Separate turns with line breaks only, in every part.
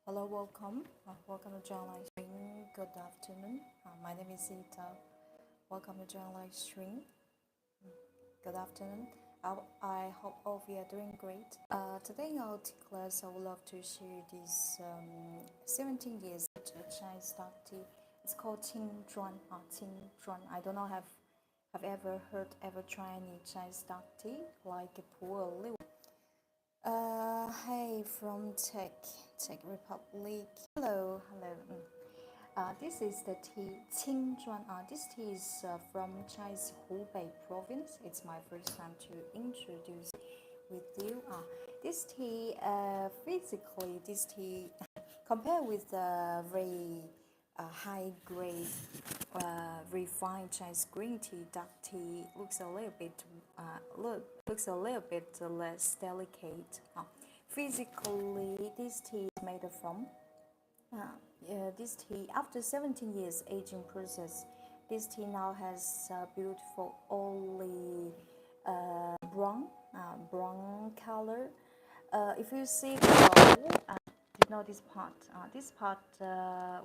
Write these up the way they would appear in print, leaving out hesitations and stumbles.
Hello, welcome. Welcome to join live stream. Good afternoon. My name is Ita. Welcome to join live stream. Good afternoon. I hope all of you are doing great. Today in our tea class, I would love to share this 17 years Chinese dark tea. It's called Qingzhuan. Qingzhuan. I don't know have ever heard, ever tried any Chinese dark tea like Liu. Hey from Czech Republic. Hello. This is the tea Qingzhuan. This tea is from Chinese Hubei province. It's my first time to introduce with you. This tea, physically, this tea compared with the very high grade refined Chinese green tea, dark tea looks a little bit less delicate. Physically, this tea is made from this tea after 17 years aging process. This tea now has beautiful olive brown color. If you see below, you know this part. This part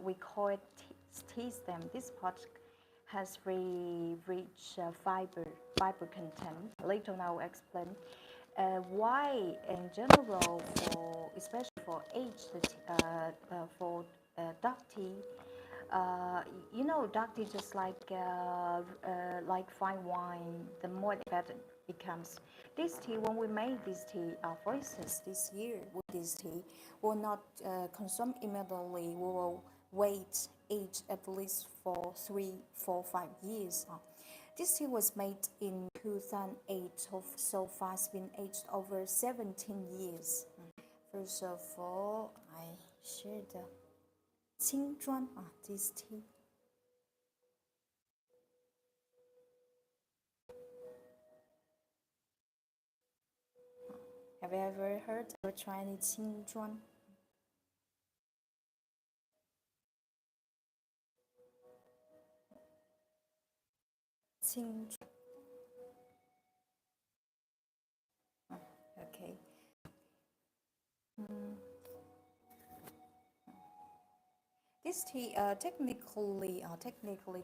we call it tea stem. This part has very rich fiber content. Later on I will explain why in general, especially for aged for dark tea. Dark tea just like fine wine. The more the better it becomes. This tea, when we make this tea, for instance, this year with this tea, will not consume immediately. We will wait age at least for 3, 4, 5 years. This tea was made in 2008, so far it's been aged over 17 years. First of all, I share the Qingzhuan, this tea. Have you ever heard or tried any Qingzhuan? Qingzhuan. Okay. This tea, technically,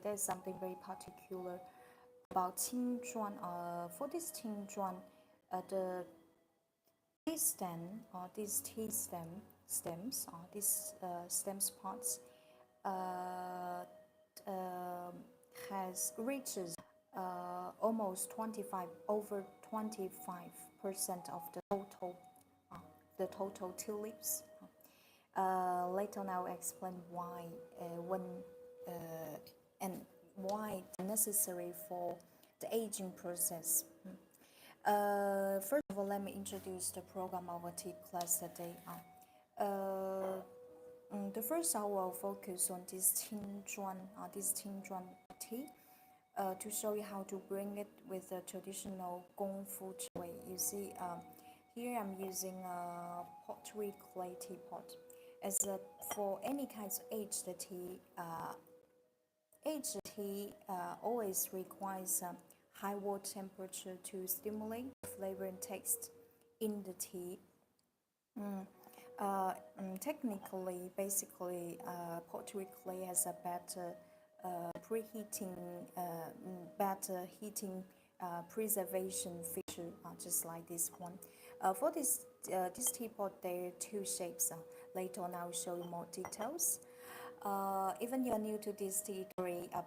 there's something very particular about Qingzhuan. For this Qingzhuan, the tea stem or these tea stems or these stems parts has reaches almost 25 over 25% of the total tea leaves. Later on, I'll explain why and why it's necessary for the aging process. First of all, let me introduce the program of our tea class today. The first hour will focus on this Qingzhuan tea to show you how to bring it with the traditional Gongfu way. You see, here I'm using a pottery clay teapot. For any kinds of aged tea always requires high water temperature to stimulate flavor and taste in the tea. Technically, basically, pottery clay has a better better heating preservation feature, just like this one. For this teapot, there are two shapes. Later on, I will show you more details. Even you are new to this tea,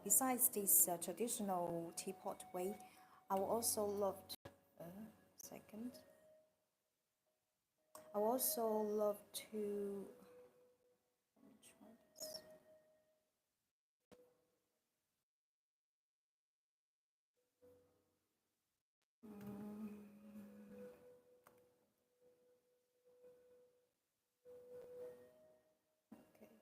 besides this traditional teapot way, I would also love to. Second. I would also love to. Let me try this. Okay.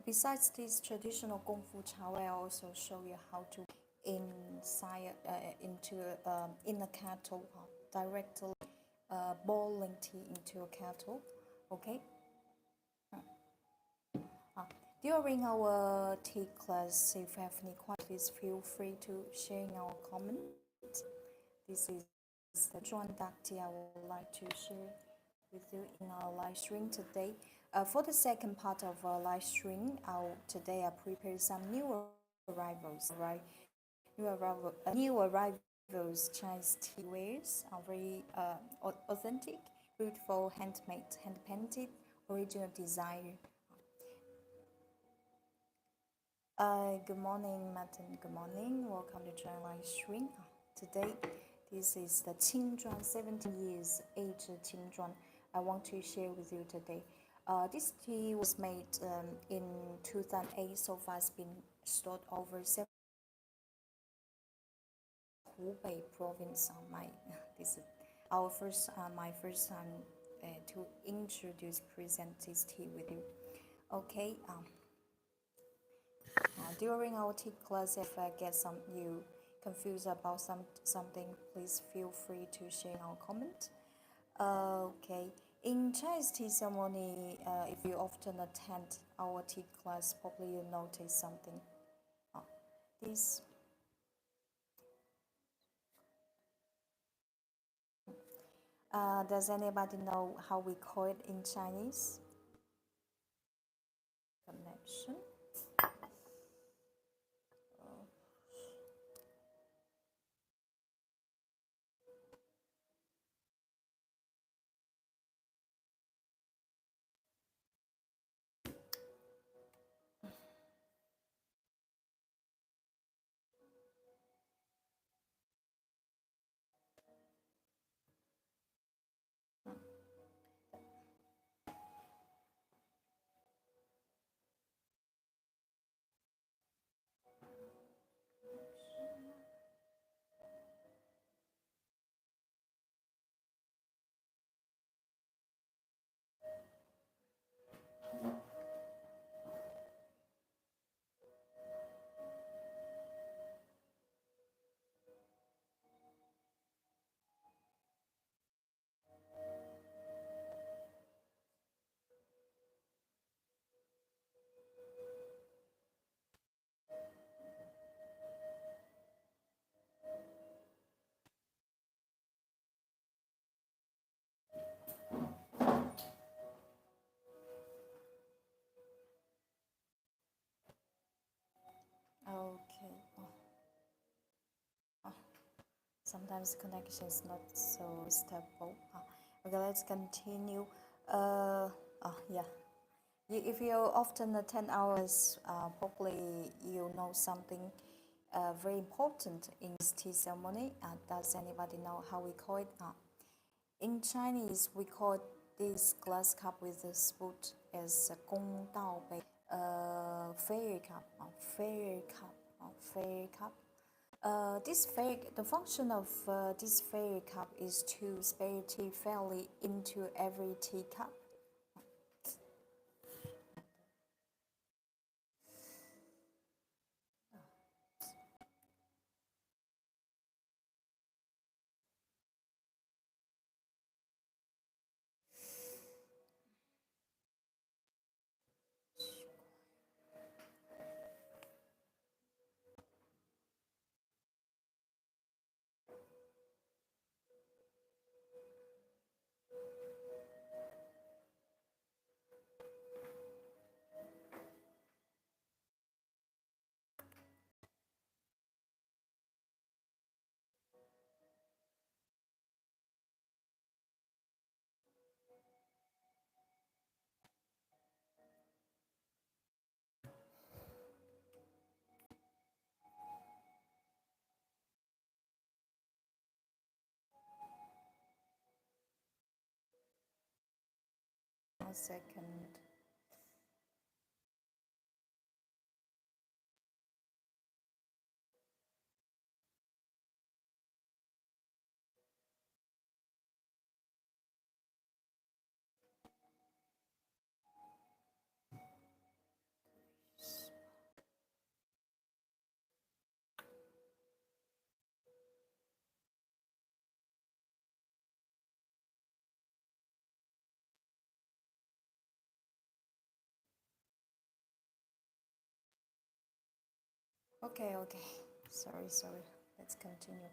Besides this traditional Kung Fu Cha, I also show you how to in a kettle, directly boiling tea into a kettle. Okay. During our tea class, if you have any questions, please feel free to share in our comments. This is the Qingzhuan duck tea I would like to share with you in our live stream today. For the second part of our live stream, today I prepared some new arrivals, right? New arrivals Chinese tea wares are very authentic, beautiful, handmade, hand painted, original design. Good morning, Martin. Good morning. Welcome to join live stream. Today, this is the Qingzhuan 17 years age Qingzhuan. I want to share with you today. This tea was made in 2008. So far, it's been stored over Hubei province. This is my first time to present this tea with you. Okay. During our tea class, if I get you confused about something, please feel free to share in our comment. Okay. In Chinese tea ceremony, if you often attend our tea class, probably you notice something. This. Does anybody know how we call it in Chinese? Connection. Okay. Sometimes connection is not so stable. Okay, let's continue. Yeah. If you often attend hours, probably you know something very important in this tea ceremony. Does anybody know how we call it? In Chinese, we call this glass cup with a spoon as a gong dao bei, fairy cup, fairy cup. The function of this fairy cup is to spare tea fairly into every teacup. A second. Okay, okay. Sorry. Let's continue.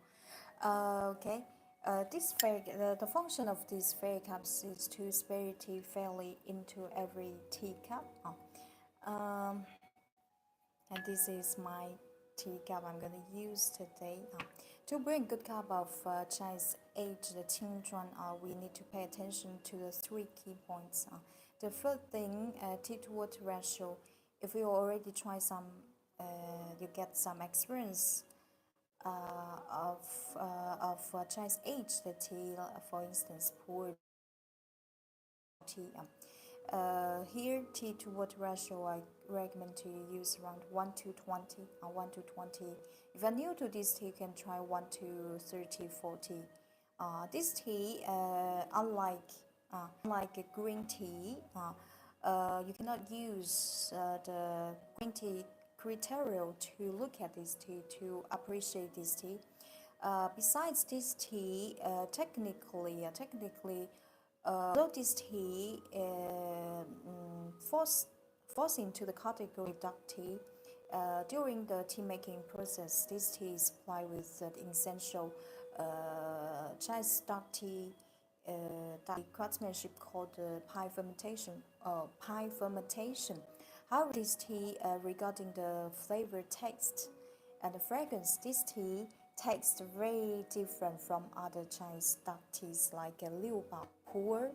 Okay. The function of these fairy cups is to spray tea fairly into every teacup. And this is my teacup I'm gonna use today. To bring good cup of Chinese aged Qingzhuan, we need to pay attention to the three key points. The first thing, tea to water ratio. If you already try some, you get some experience of Chinese aged tea, for instance, poured tea. Here, tea to water ratio, I recommend to use around 1 to 20. 1 to 20. If you're new to this tea, you can try 1 to 30, 40. This tea, unlike a green tea, you cannot use the green tea criteria to look at this tea, to appreciate this tea. Besides this tea, technically, although this tea falls into the category of dark tea, during the tea making process, this tea is supplied with the essential Chinese dark tea craftsmanship called pie fermentation. However, this tea, regarding the flavor, taste, and the fragrance, this tea tastes very different from other Chinese dark teas like Liu Bao Pu,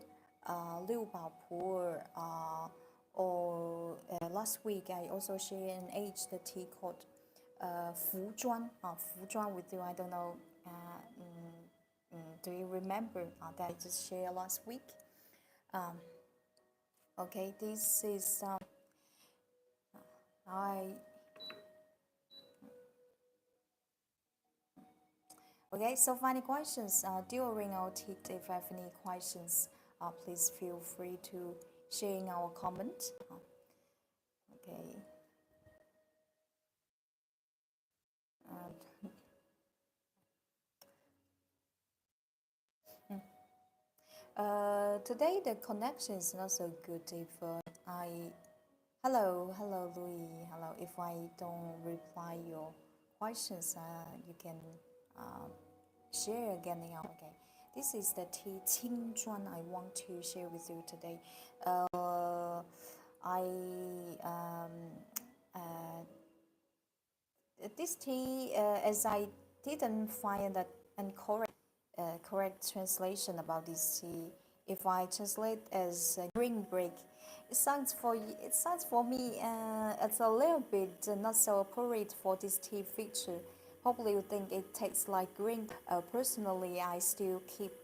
or last week I also shared an aged tea called Fuzhuan with you. I don't know. Do you remember that I just shared last week? Okay, this is I. Okay, so final questions. During our tea, if you have any questions, please feel free to share in our comment. Okay. Today the connection is not so good. If hello Louis, hello. If I don't reply your questions, you can share again now. Okay, this is the tea Qingzhuan I want to share with you today. This tea, as I didn't find that and correct translation about this tea. If I translate as green brick, it sounds for me it's a little bit not so appropriate for this tea feature. Probably you think it tastes like green. Personally, I still keep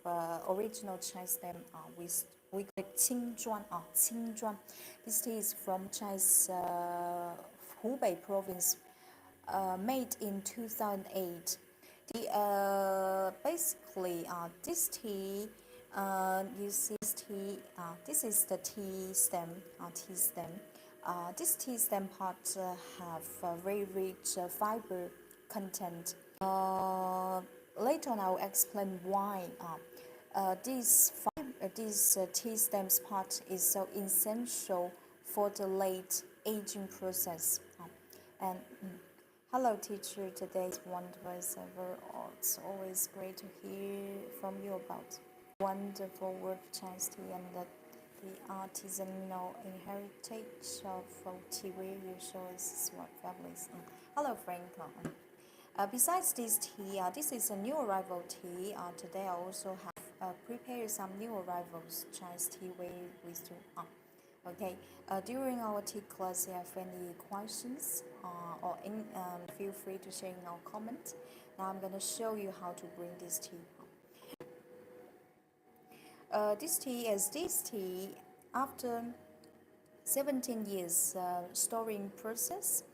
original Chinese name. We call it Qingzhuan. Qingzhuan. This tea is from Chinese Hubei province, made in 2008. Basically, this tea, you see this tea. This is the tea stem. This tea stem part have very rich fiber content. Later on, I will explain why this tea stems part is so essential for the late aging process. And hello, teacher. Today's wonderful ever. It's always great to hear from you about wonderful work Chinese tea and the artisanal heritage of teaware you show us what families. Hello, Frank. Besides this tea, this is a new arrival tea. Today I also have prepared some new arrivals Chinese tea with you. Okay, during our tea class, if you have any questions feel free to share in our comment. Now I'm going to show you how to bring this tea. This tea, after 17 years storing process,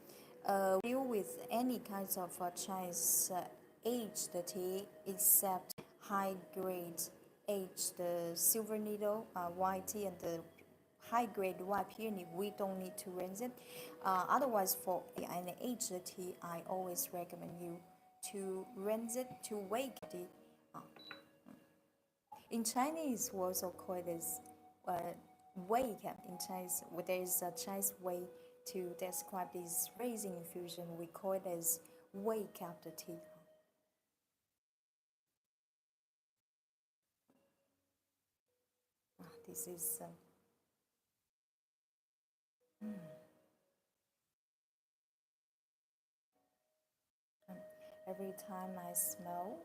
deal with any kinds of Chinese aged tea except high grade aged silver needle white tea and the high grade white peony. We don't need to rinse it. Otherwise, for an aged tea, I always recommend you to rinse it to wake it. In Chinese, we also call this wake. In Chinese, there is a Chinese way to describe this raising infusion, we call it as wake after tea. This is every time I smell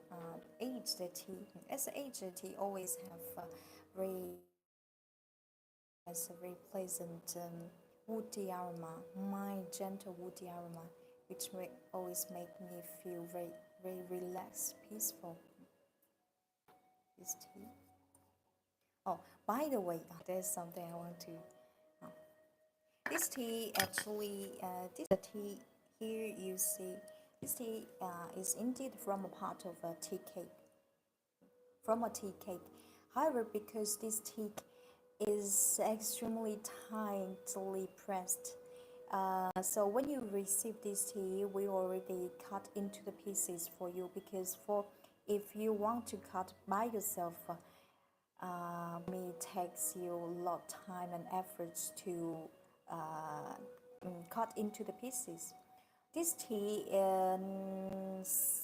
aged tea. As aged tea always have very has a very pleasant woody aroma, mild, gentle woody aroma, which always make me feel very, very relaxed, peaceful. This tea. Oh, by the way, there's something I want to. This tea actually, this tea here you see, this tea is indeed from a part of a tea cake, from a tea cake. However, because this tea is extremely tightly pressed, so when you receive this tea, we already cut into the pieces for you, because for if you want to cut by yourself, it takes you a lot of time and efforts to cut into the pieces. This tea,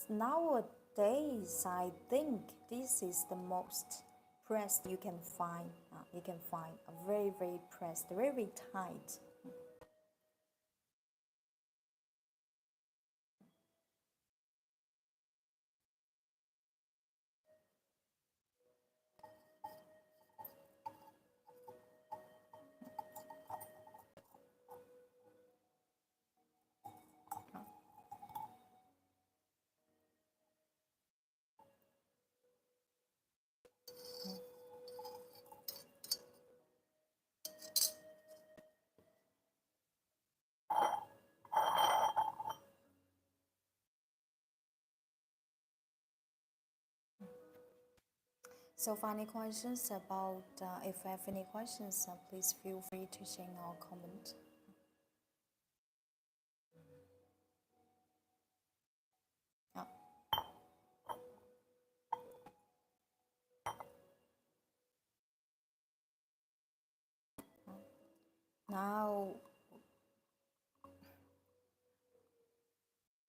nowadays, I think this is the most pressed you can find. You can find a very, very pressed, very, very tight. So, for any questions about, if you have any questions, please feel free to share in our comment. Uh, Now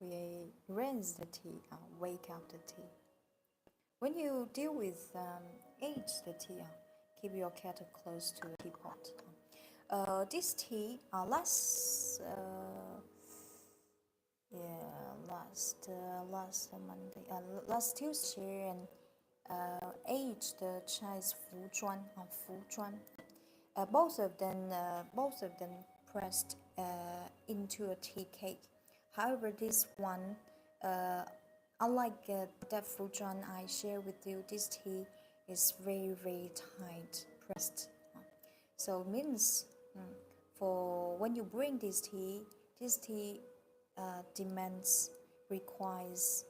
we rinse the tea, wake up the tea. When you deal with aged tea, keep your kettle close to the teapot. This tea last Monday, last Tuesday, and aged Chinese Fuzhuan. Both of them pressed into a tea cake. However, this one, unlike that Fuzhuan I share with you, this tea is very, very tight pressed. So it means for when you bring this tea requires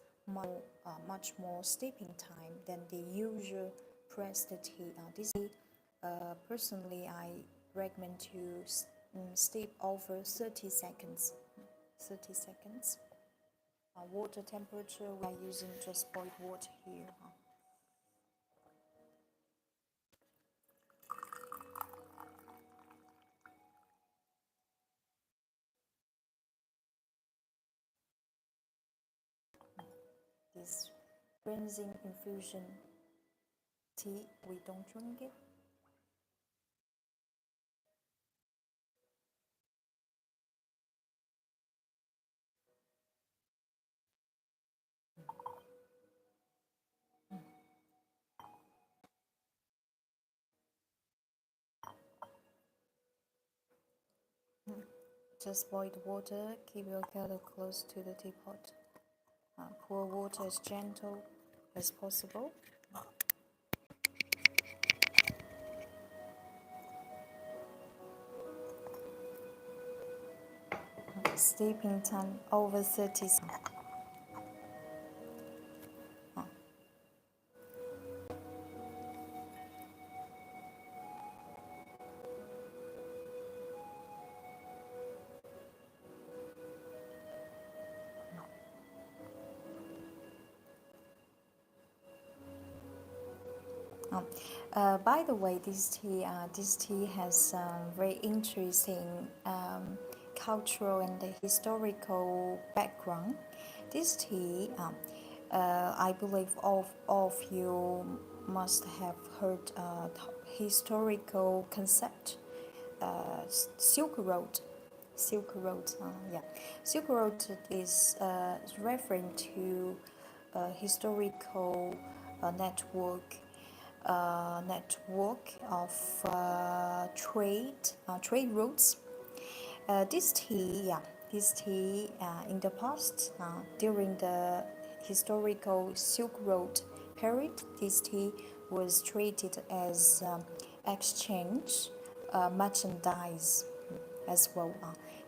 much more steeping time than the usual pressed tea. This tea, personally, I recommend to steep over 30 seconds. 30 seconds. Water temperature, we are using just boiled water here. This rinsing infusion tea, we don't drink it. Just boiled water, keep your kettle close to the teapot. Pour water as gentle as possible. Steeping time over 30 seconds. By the way, this tea has very interesting cultural and the historical background. This tea, I believe all of you must have heard historical concept, Silk Road. Silk Road, yeah. Silk Road is referring to a historical network of trade routes. This tea in the past, during the historical Silk Road period, this tea was treated as exchange merchandise as well.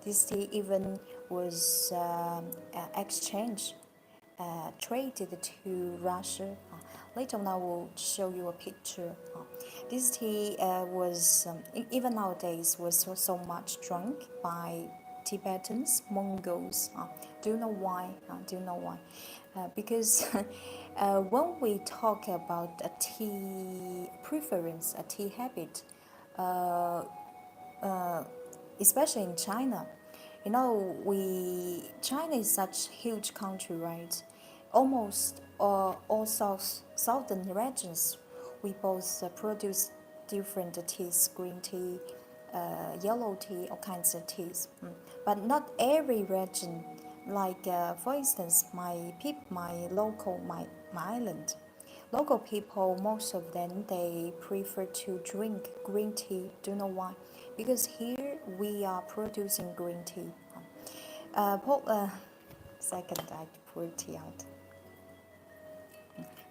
This tea even was exchanged, traded to Russia. Later on, I will show you a picture. This tea was, even nowadays, was so much drunk by Tibetans, Mongols. Do you know why? Do you know why? Because when we talk about a tea preference, a tea habit, especially in China, you know, China is such a huge country, right? Almost all southern regions, we both produce different teas, green tea, yellow tea, all kinds of teas. But not every region, like for instance, my island, local people, most of them, they prefer to drink green tea. Do you know why? Because here we are producing green tea. Second, I pour tea out.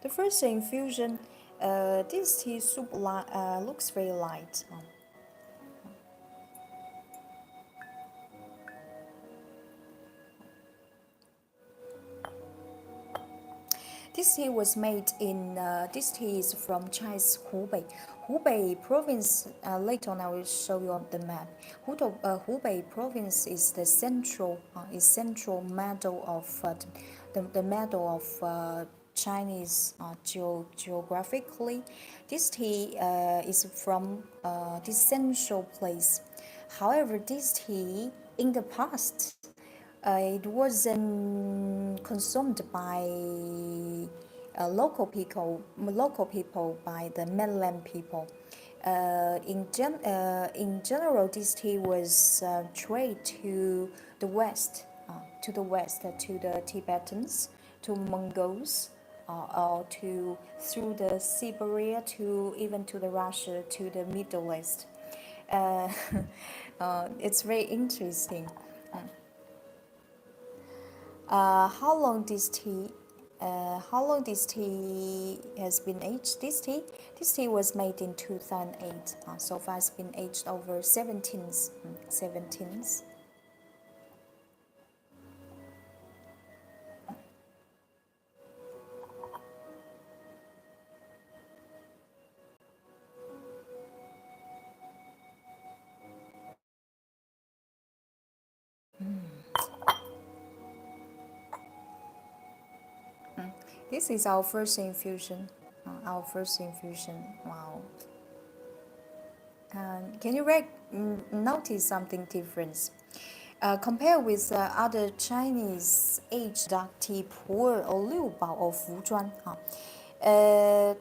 The first infusion, this tea soup looks very light. This tea was made in, this tea is from Chinese Hubei. Hubei province, later on I will show you on the map. Hubei province is the central middle of the middle of Chinese geographically. This tea is from this central place. However, this tea in the past, it wasn't consumed by local people by the mainland people. In general, this tea was traded to the west, to the Tibetans, to Mongols, or through the Siberia, to even to the Russia, to the Middle East. It's very interesting. How long this tea has been aged? This tea was made in 2008. So far it's been aged over 17s. This is our first infusion. Wow. Can you notice something different? Compared with other Chinese aged dark tea, pu'er or liu bao or fuzhuan,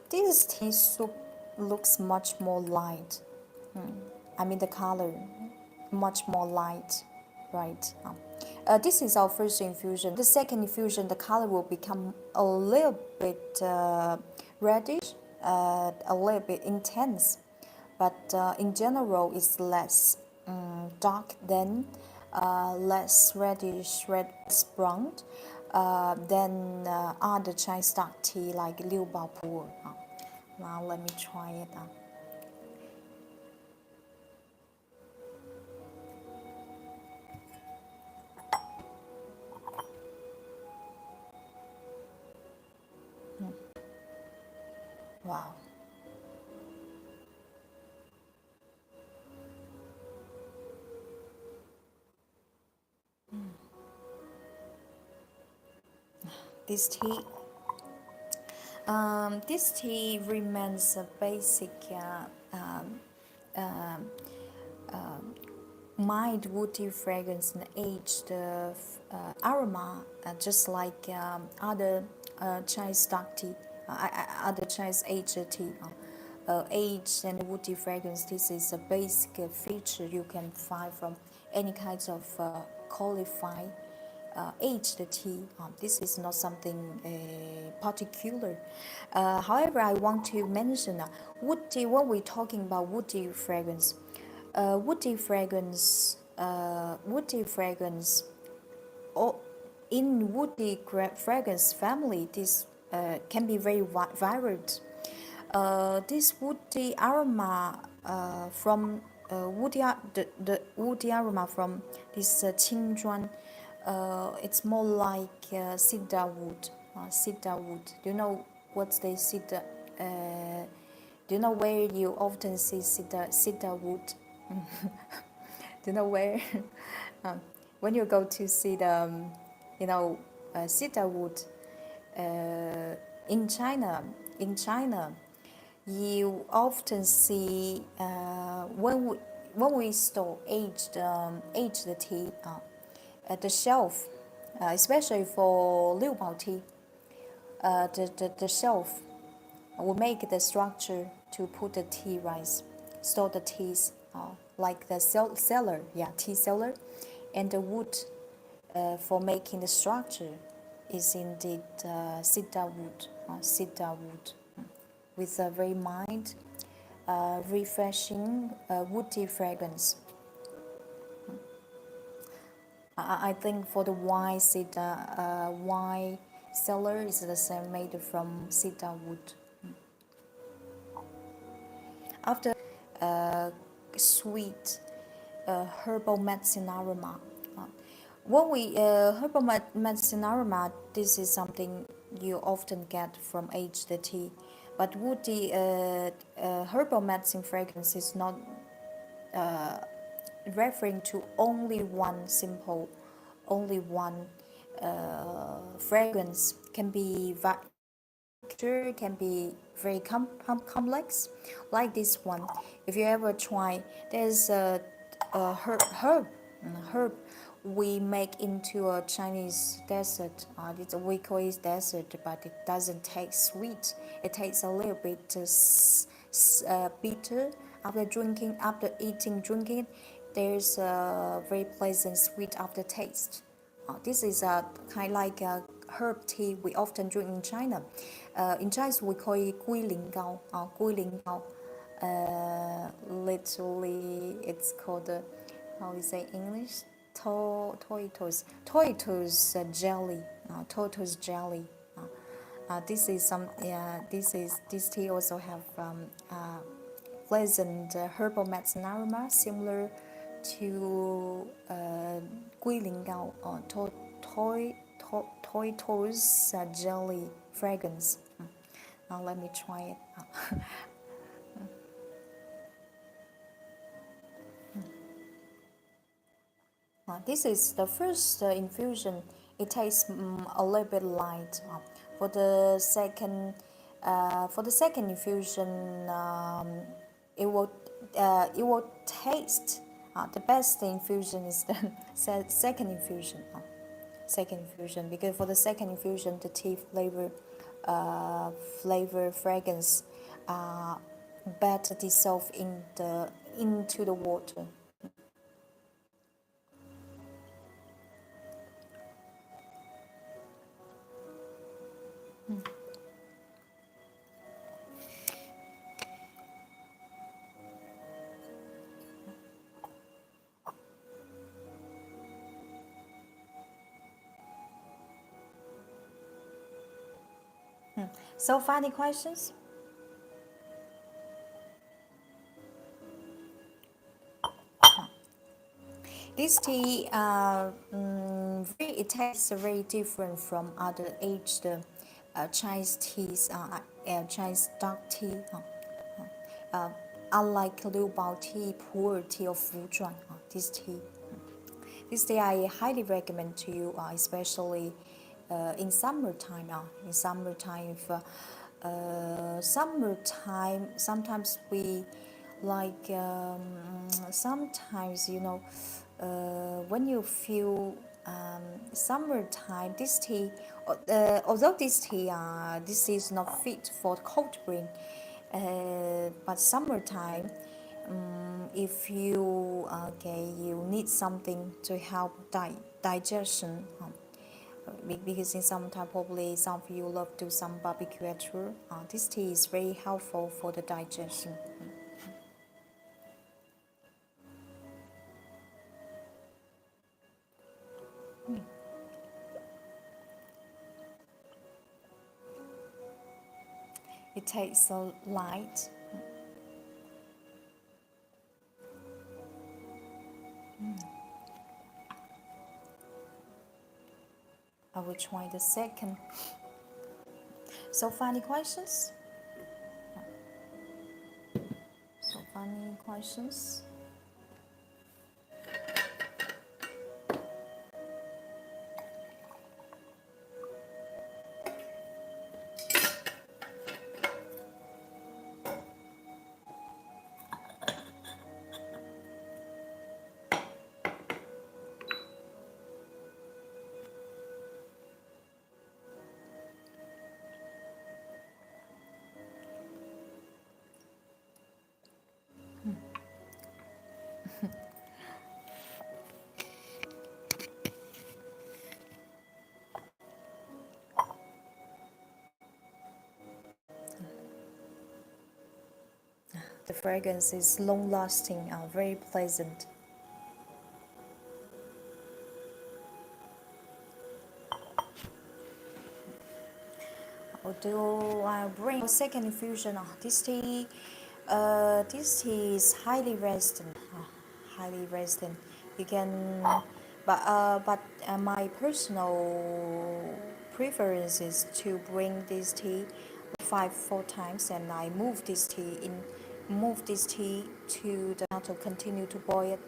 this tea soup looks much more light. I mean the color, much more light, right? This is our first infusion. The second infusion, the color will become a little bit reddish, a little bit intense, but in general, it's less dark than less reddish, red brown than other Chinese dark tea like Liu Bao Pu. Now let me try it. Wow. This tea remains a basic mild woody fragrance and aged aroma, just like other Chinese dark tea, other Chinese aged tea. Aged and woody fragrance. This is a basic feature you can find from any kinds of qualified aged tea. This is not something particular. However, I want to mention woody. When we're talking about woody fragrance, woody fragrance, or in woody fragrance family, this can be very varied. This woody aroma from the woody aroma from this Qingzhuan, it's more like cedar wood. Cedar wood. Do you know what's the cedar? Do you know where you often see cedar wood? Do you know where? When you go to see the, cedar wood in China, you often see when we store aged tea at the shelf, especially for Liu Bao tea, the shelf will make the structure to put the tea rice, store the teas, like the cellar, tea cellar, and the wood for making the structure is indeed cedar wood, with a very mild, refreshing, woody fragrance. I think for the wine cellar is the same, made from cedar wood. After sweet herbal medicine aroma. When we herbal medicine aroma, this is something you often get from aged tea. But woody herbal medicine fragrance is not referring to only one fragrance. Can be can be very complex, like this one. If you ever try, there's a herb we make into a Chinese dessert. We call it dessert, but it doesn't taste sweet. It tastes a little bit bitter. After drinking, there's a very pleasant sweet aftertaste. This is a kind like a herb tea we often drink in China. In Chinese, we call it coolingness. Literally, it's called how you say English? Tortoise jelly. Tortoise jelly. This is some. This tea also have pleasant herbal medicine aroma similar to Guilingao or Tortoise jelly fragrance. Now let me try it. This is the first infusion. It tastes a little bit light. For the second infusion, it will taste. The best infusion is the second infusion. Because for the second infusion, the tea flavor fragrance better dissolve into the water. So far, any questions? This tea, it tastes very different from other aged Chinese teas, Chinese dark tea. Unlike Liu Bao tea, pu'er tea, or Fuzhuan, this tea I highly recommend to you, especially in summertime. Summertime, sometimes we like sometimes, when you feel summertime, this tea, although this is not fit for cold brew, but summertime, if you you need something to help digestion. Because in summertime, probably some of you love to do some barbecue at home. This tea is very helpful for the digestion. It tastes so light. I will try the second. So, any questions? So, any questions? The fragrance is long-lasting and very pleasant. Although I bring a second infusion of this tea, this tea is highly resistant. Highly resistant. You can, but my personal preference is to bring this tea 4 times, and I move this tea to the to continue to boil it.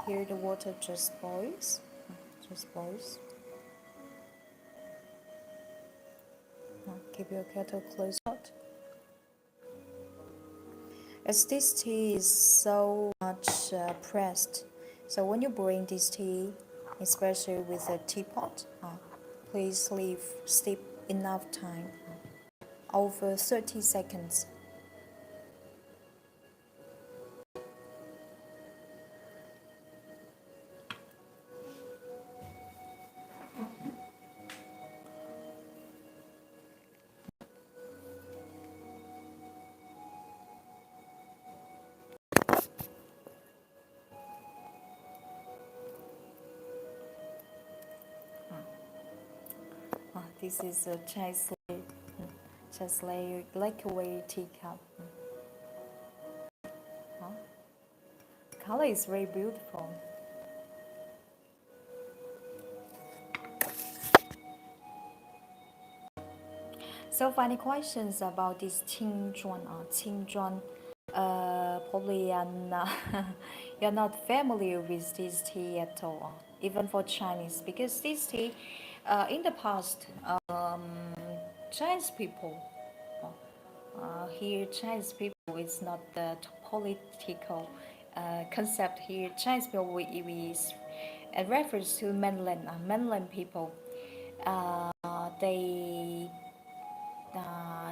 Here the water just boils. Just boils. Keep your kettle close out. As this tea is so much pressed, so when you bring this tea, especially with a teapot, please leave steep enough time, over 30 seconds. This is a Chesley lacquer teacup. The color is very beautiful. So, any questions about this Qingzhuan? Qingzhuan, probably you're not familiar with this tea at all, even for Chinese, because this tea, in the past, Chinese people, here Chinese people is not the political concept here. Chinese people we refers to mainland people. They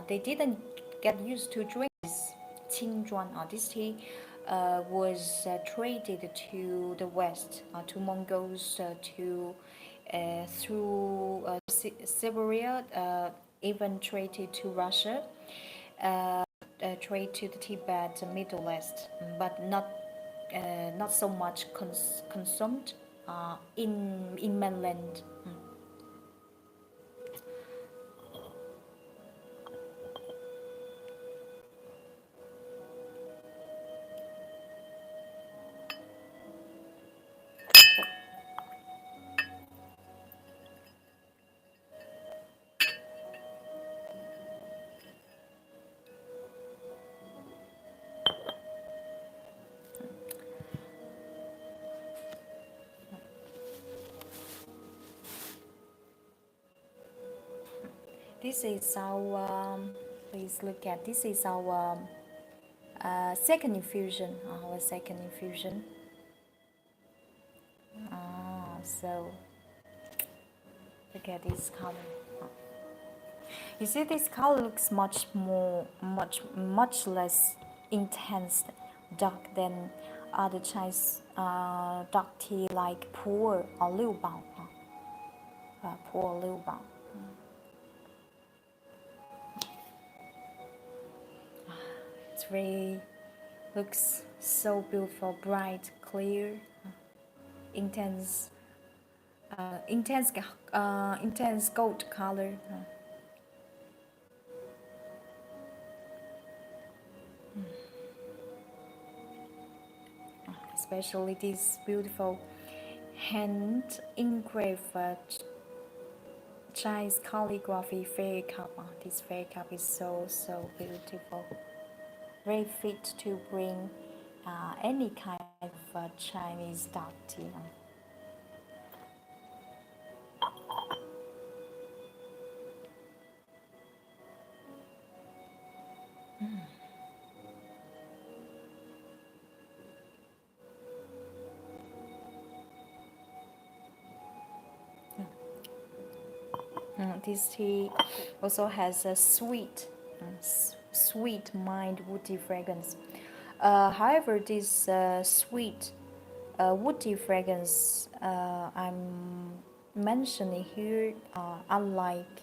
they didn't get used to drink this Qingzhuan. This tea was traded to the west, to Mongols, through Siberia, even traded to Russia, trade to the Tibet, Middle East, but not so much consumed in mainland. This is our, please look at, this is our second infusion, so look at this color. You see, this color looks much less intense, dark than other Chinese dark tea like pu or liu bao. Pu or liu bao. It's really looks so beautiful, bright, clear, intense gold color. Especially this beautiful hand engraved Chinese calligraphy fairy cup. This fairy cup is so beautiful. Very fit to bring any kind of Chinese dark tea. This tea also has a sweet, mild, woody fragrance. However, this sweet, woody fragrance I'm mentioning here, unlike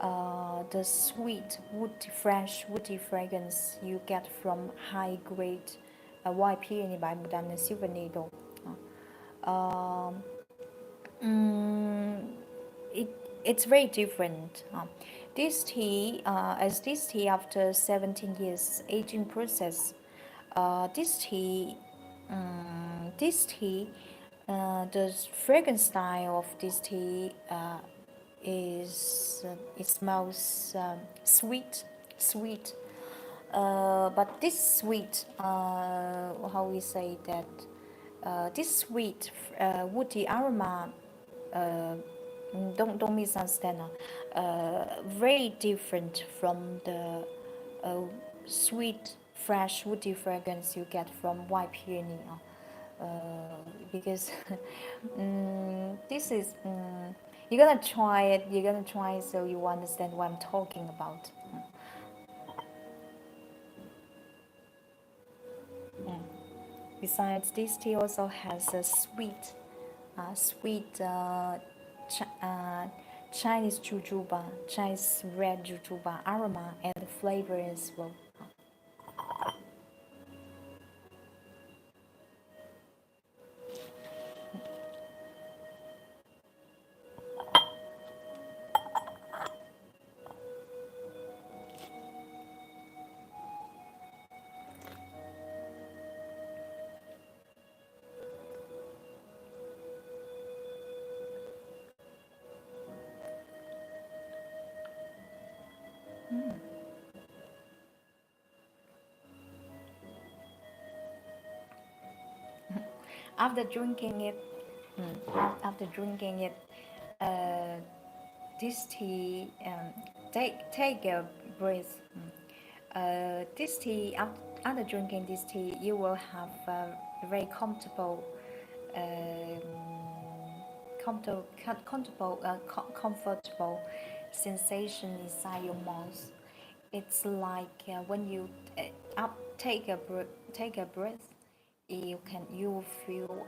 the sweet, fresh, woody fragrance you get from high-grade white peony by Madame Silver Needle. It's very different. This tea, after 17 years aging process, this tea, the fragrance style of this tea is it smells sweet, but this sweet, how we say that, this sweet woody aroma. Don't misunderstand. Very different from the sweet, fresh, woody fragrance you get from white peony. Because this is you're gonna try it. So you understand what I'm talking about. Besides, this tea also has a sweet Chinese jujube, Chinese red jujube aroma and flavor as well. After drinking it, this tea, take a breath. This tea, after drinking this tea, you will have a very comfortable sensation inside your mouth. It's like when you take a breath, you will feel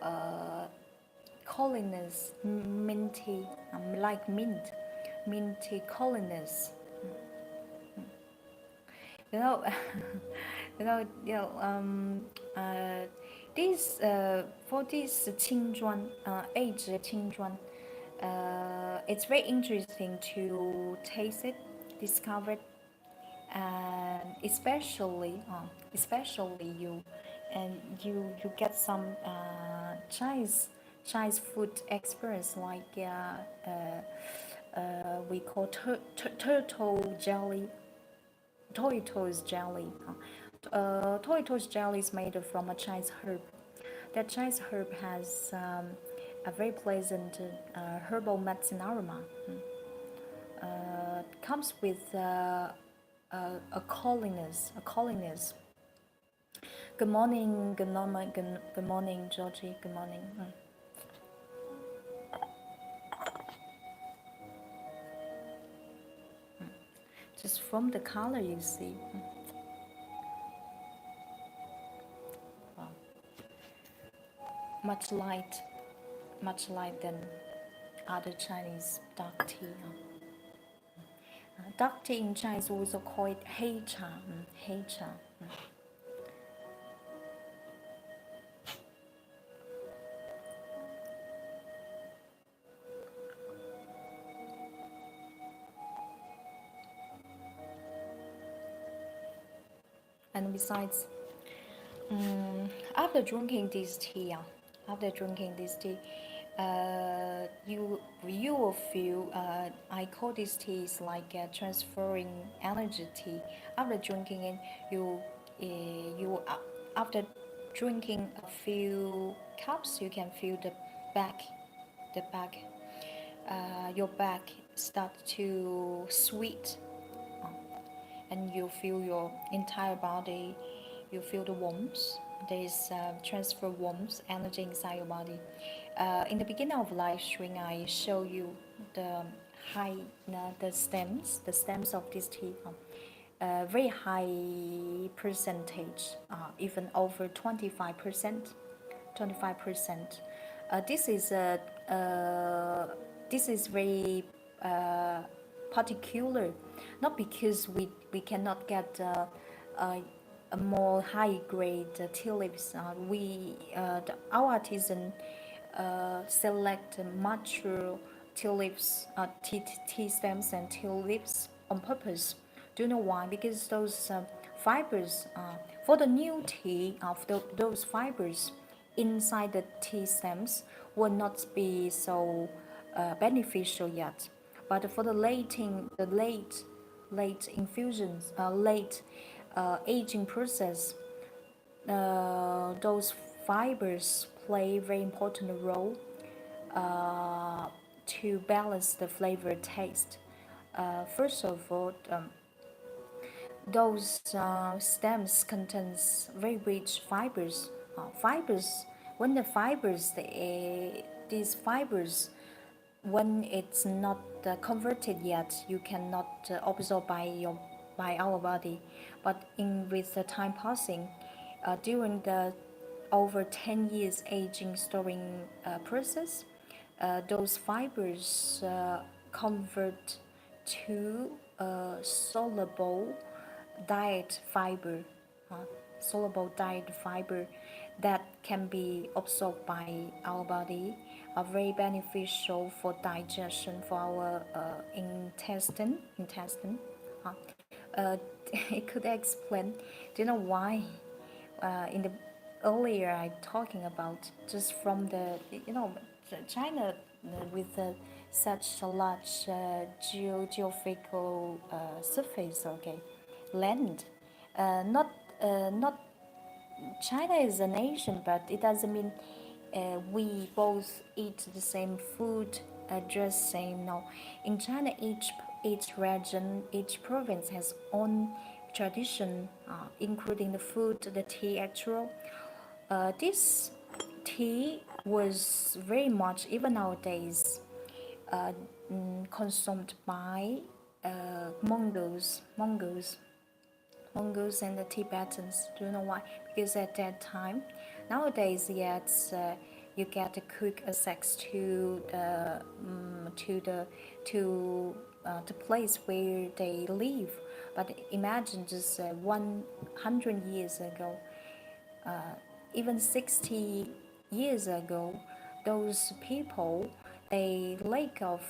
coolingness, minty, like minty coolingness. This for this Qingzhuan, aged Qingzhuan, it's very interesting to taste it, discover it, and especially you get some Chinese food experience, like we call tortoise jelly. Tortoise jelly is made from a Chinese herb. That Chinese herb has a very pleasant herbal medicine aroma. comes with a coolingness. Good morning, good morning, Georgie. Good morning. Just from the color you see. Wow. Much light than other Chinese dark tea. Dark tea in Chinese is also called hei cha. Hei cha. And besides, after drinking this tea, you will feel. I call this tea is like transferring energy tea. After drinking it, you after drinking a few cups, you can feel the back, your back start to sweet, and you feel your entire body. You feel the warmth. There is transfer warmth, energy inside your body. In the beginning of live stream, I show you the the stems of this tea. Very high percentage, even over 25%. 25%. This is very particular, not because we cannot get a more high grade tea leaves. Our artisan select mature tea leaves, tea stems and tea leaves on purpose. Do you know why? Because those fibers, for the new tea, of those fibers inside the tea stems will not be so beneficial yet. But for the late infusions, late aging process, those fibers play a very important role to balance the flavor taste. First of all, those stems contains very rich fibers. When the fibers, these fibers, when it's not converted yet, you cannot absorb by our body. But with the time passing, during the over 10 years aging storing process, those fibers convert to soluble diet fiber, that can be absorbed by our body, are very beneficial for digestion, for our intestine. It could explain. Do you know why? In the earlier I talking about, just from the China with such a large geographical surface, land. Not China is a nation, but it doesn't mean we both eat the same food, dress same. No, in China, each region, each province has own tradition, including the food, the tea. Actual, this tea was very much, even nowadays, consumed by Mongols and the Tibetans. Do you know why? Because at that time, nowadays, you get a quick access to the place where they live. But imagine just 100 years ago, even 60 years ago, those people, they lack of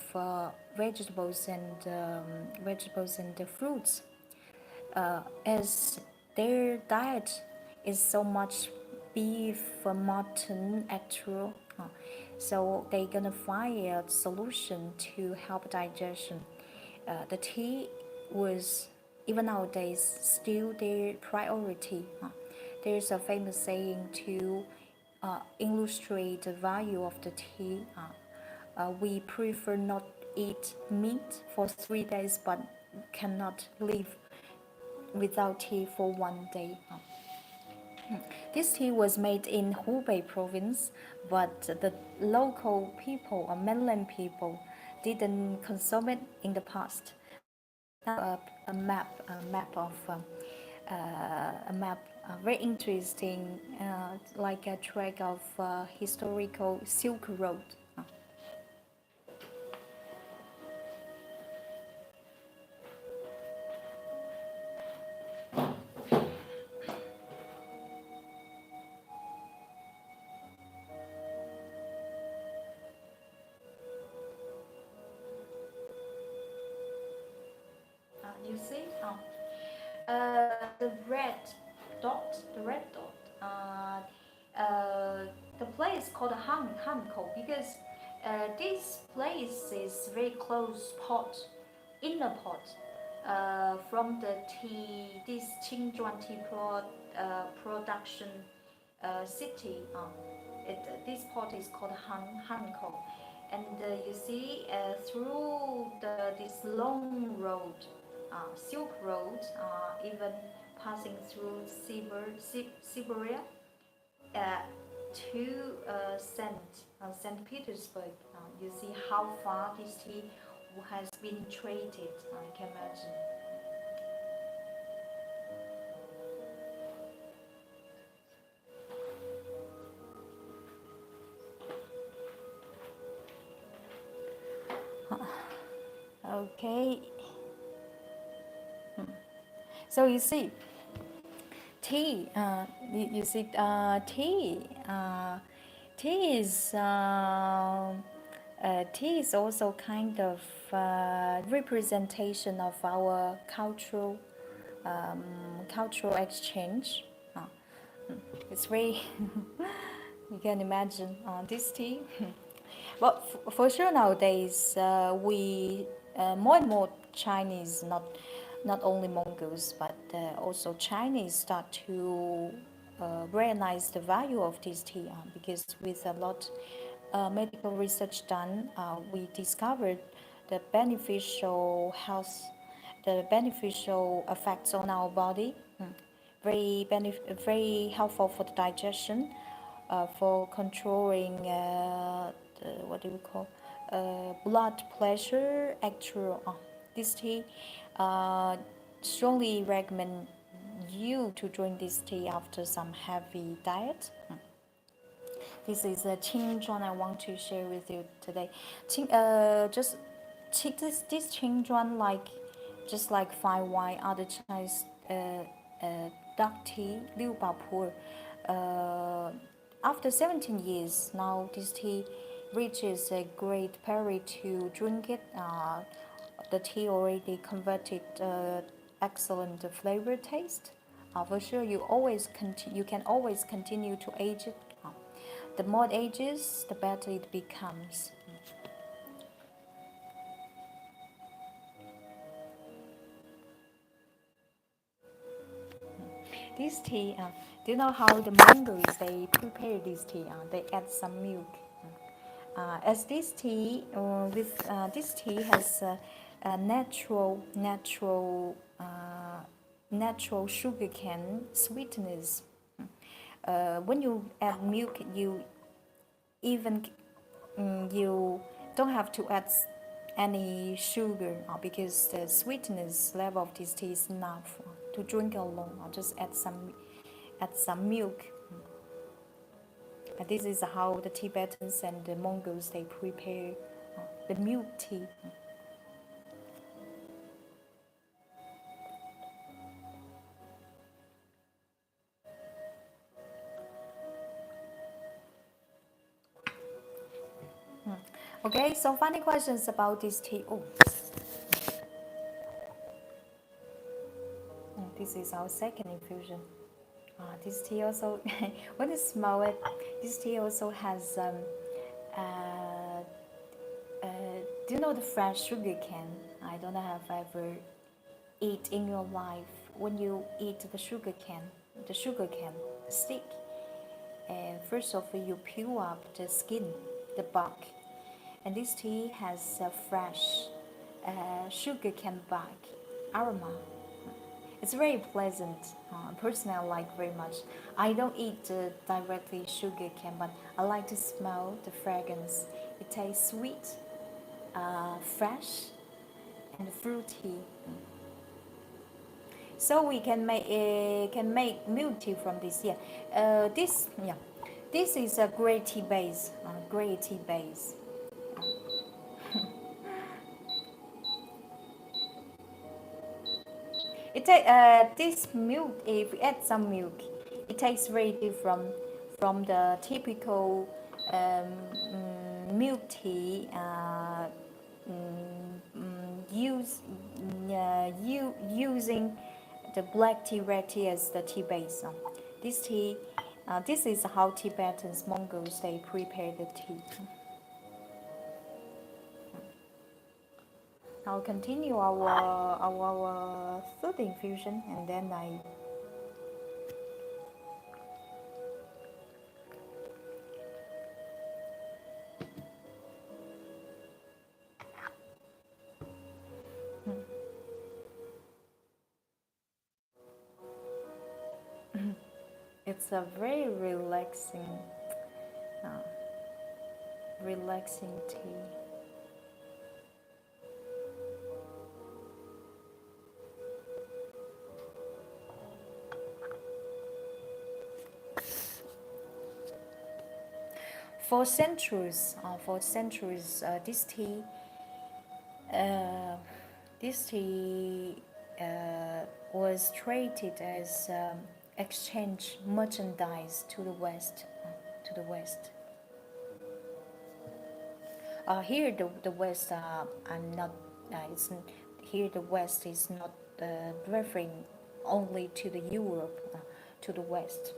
vegetables and the fruits. As their diet is so much beef, mutton, actual, so they're gonna find a solution to help digestion. The tea was, even nowadays, still their priority. There's a famous saying to illustrate the value of the tea. We prefer not eat meat for 3 days, but cannot live without tea for 1 day. This tea was made in Hubei province, but the local people or mainland people didn't consume it in the past. A map of a map, very interesting, like a track of historical Silk Road. You see, the red dot. The place called Hankou because this place is very close pot, inner pot, from the tea, this Qingzhuan tea production city. This pot is called Hankou, and you see through this long road, Silk Road, even passing through Siberia to Saint Petersburg. You see how far this tea has been traded. I can imagine. Okay. So you see, tea. You see, tea is also kind of representation of our cultural exchange. It's very you can imagine this tea. But for sure nowadays, we more and more Chinese, not only Mongols, but also Chinese start to realize the value of this tea because with a lot medical research done, we discovered the beneficial health, the beneficial effects on our body, very helpful for the digestion, for controlling what do we call blood pressure. Actually, this tea strongly recommend you to drink this tea after some heavy diet. This is a Qingzhuan I want to share with you today. Just this Qingzhuan, just like fine wine, other Chinese dark tea, Liu Baopu. After 17 years, now this tea reaches a great period to drink it. The tea already converted excellent flavor taste. For sure, you can always continue to age it. The more it ages, the better it becomes. This tea, do you know how the Mongols they prepare this tea? They add some milk. As this tea, this tea has a natural sugarcane sweetness. When you add milk, you don't have to add any sugar because the sweetness level of this tea is enough to drink alone. I'll just add some milk. This is how the Tibetans and the Mongols they prepare the milk tea. Okay, so funny questions about this tea. This is our second infusion. This tea also, when you smell it, this tea also has, do you know the fresh sugar cane? I don't know if I've ever eat in your life. When you eat the sugar cane stick, first of all, you peel up the skin, the bark, And this tea has a fresh sugarcane bark aroma. It's very pleasant. Personally, I like very much. I don't eat directly sugarcane, but I like to smell the fragrance. It tastes sweet, fresh, and fruity. So we can make milk tea from this. This is a grey tea base. Grey tea base. This milk, if we add some milk, it tastes very different from the typical milk tea using the black tea, red tea as the tea base. This is how Tibetans, Mongols, they prepare the tea. I'll continue our third infusion, and then it's a very relaxing tea. For centuries, this tea was traded as exchange merchandise to the West. Here, the West, I'm not. Here, the West is not referring only to the Europe, to the West,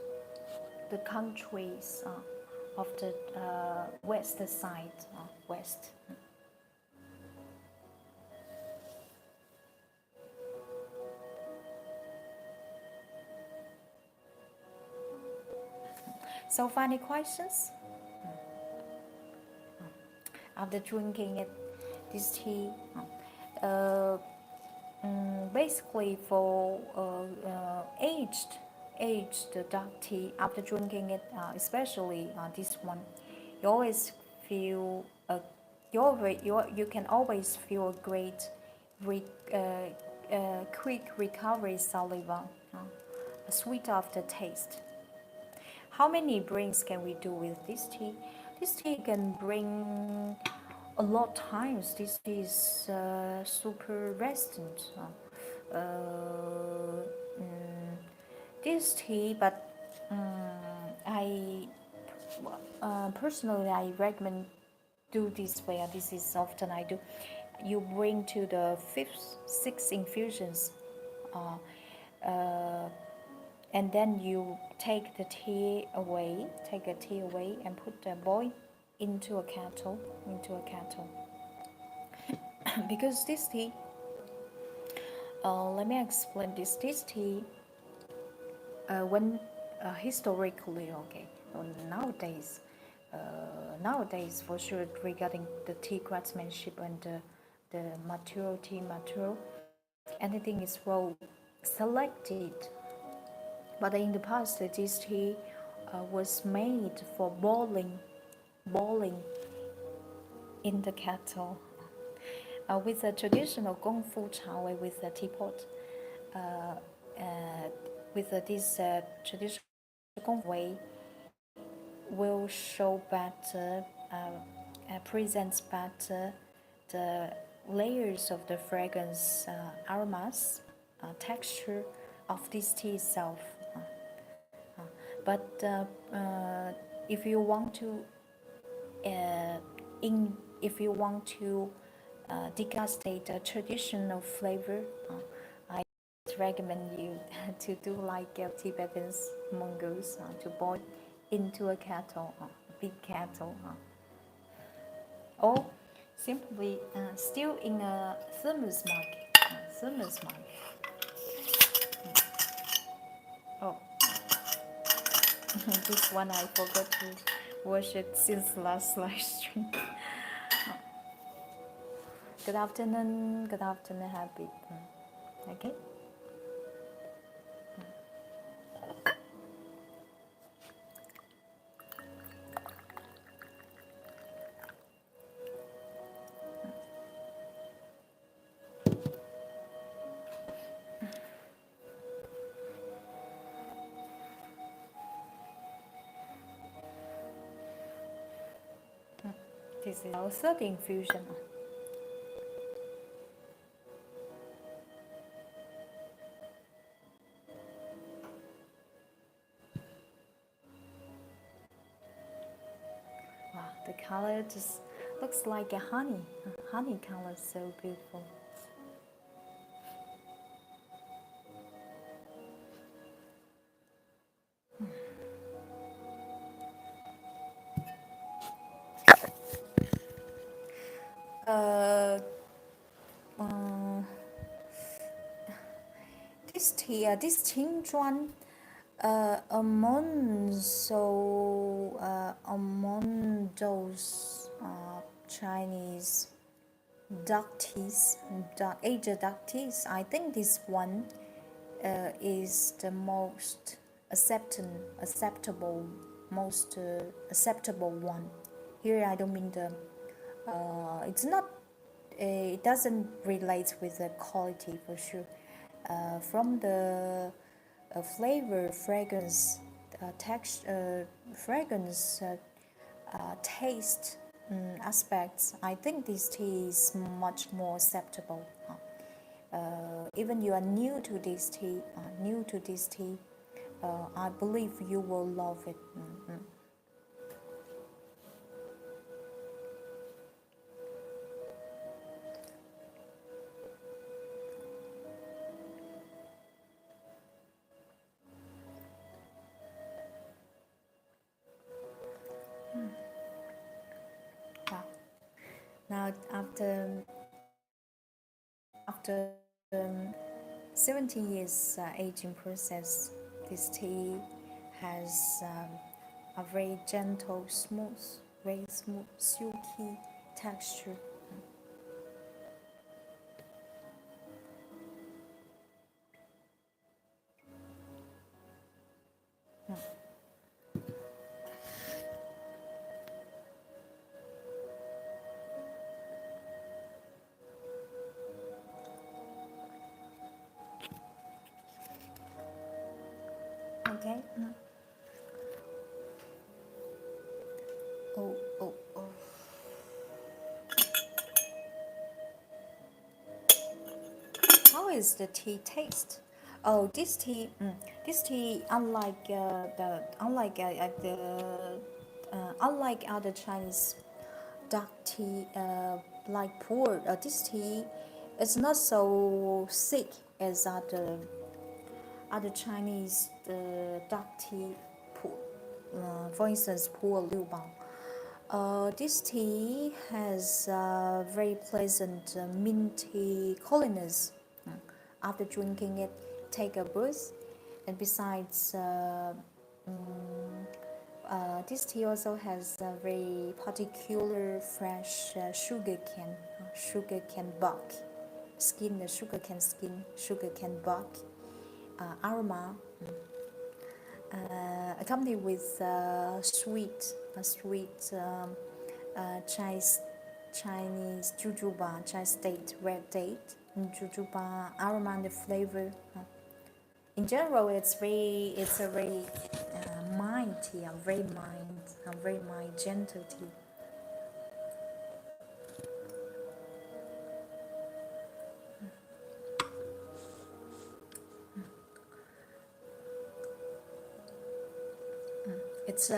the countries of the west side, west. So, any questions? After drinking it, this tea, basically for aged dark tea, after drinking it, especially this one, you always feel you can always feel a great quick recovery saliva, a sweet aftertaste. How many brewings can we do with this tea? This tea can bring a lot of times. This tea is super resistant. This tea, but I personally I recommend do this way. This is often I do. You bring to the 6 infusions, and then you take the tea away, and put the boil into a kettle, because this tea. Let me explain this. This tea, when historically, okay, nowadays for sure regarding the tea craftsmanship and the tea material, anything is well selected. But in the past, this tea was made for boiling in the kettle with a traditional gongfu chawei with a teapot. With this traditional gongfu way, will show better, presents better the layers of the fragrance, aromas, texture of this tea itself. But if you want to degustate a traditional flavor, I recommend you to do like Tibetans, Mongols, to boil into a kettle, a big kettle, or simply still in a thermos mug. Oh, this one I forgot to wash it since last live stream. Good afternoon, happy. Okay. This is our third infusion. Wow, the color just looks like a honey color, so beautiful. This tea, this Qingzhuan, among those Chinese dark teas, aged dark teas, I think this one is the most acceptable one. Here I don't mean the. It's not. It doesn't relate with the quality for sure. From the flavor, fragrance, taste aspects, I think this tea is much more acceptable. Even you are new to this tea, I believe you will love it. Now after 17 years aging process, this tea has a very gentle, very smooth, silky texture. Okay. Oh. How is the tea taste? Oh, this tea, unlike other Chinese dark tea, like port, this tea is not so thick as other Chinese dark tea. For instance, Pu Liu Bang. This tea has very pleasant minty coolingness. After drinking it, take a breath. And besides, this tea also has a very particular fresh sugarcane bark skin, the sugarcane bark aroma, accompanied with sweet Chinese jujube, Chinese date, red date, and jujube aroma and the flavor. In general, it's a very mild tea, a very mild, gentle tea. It's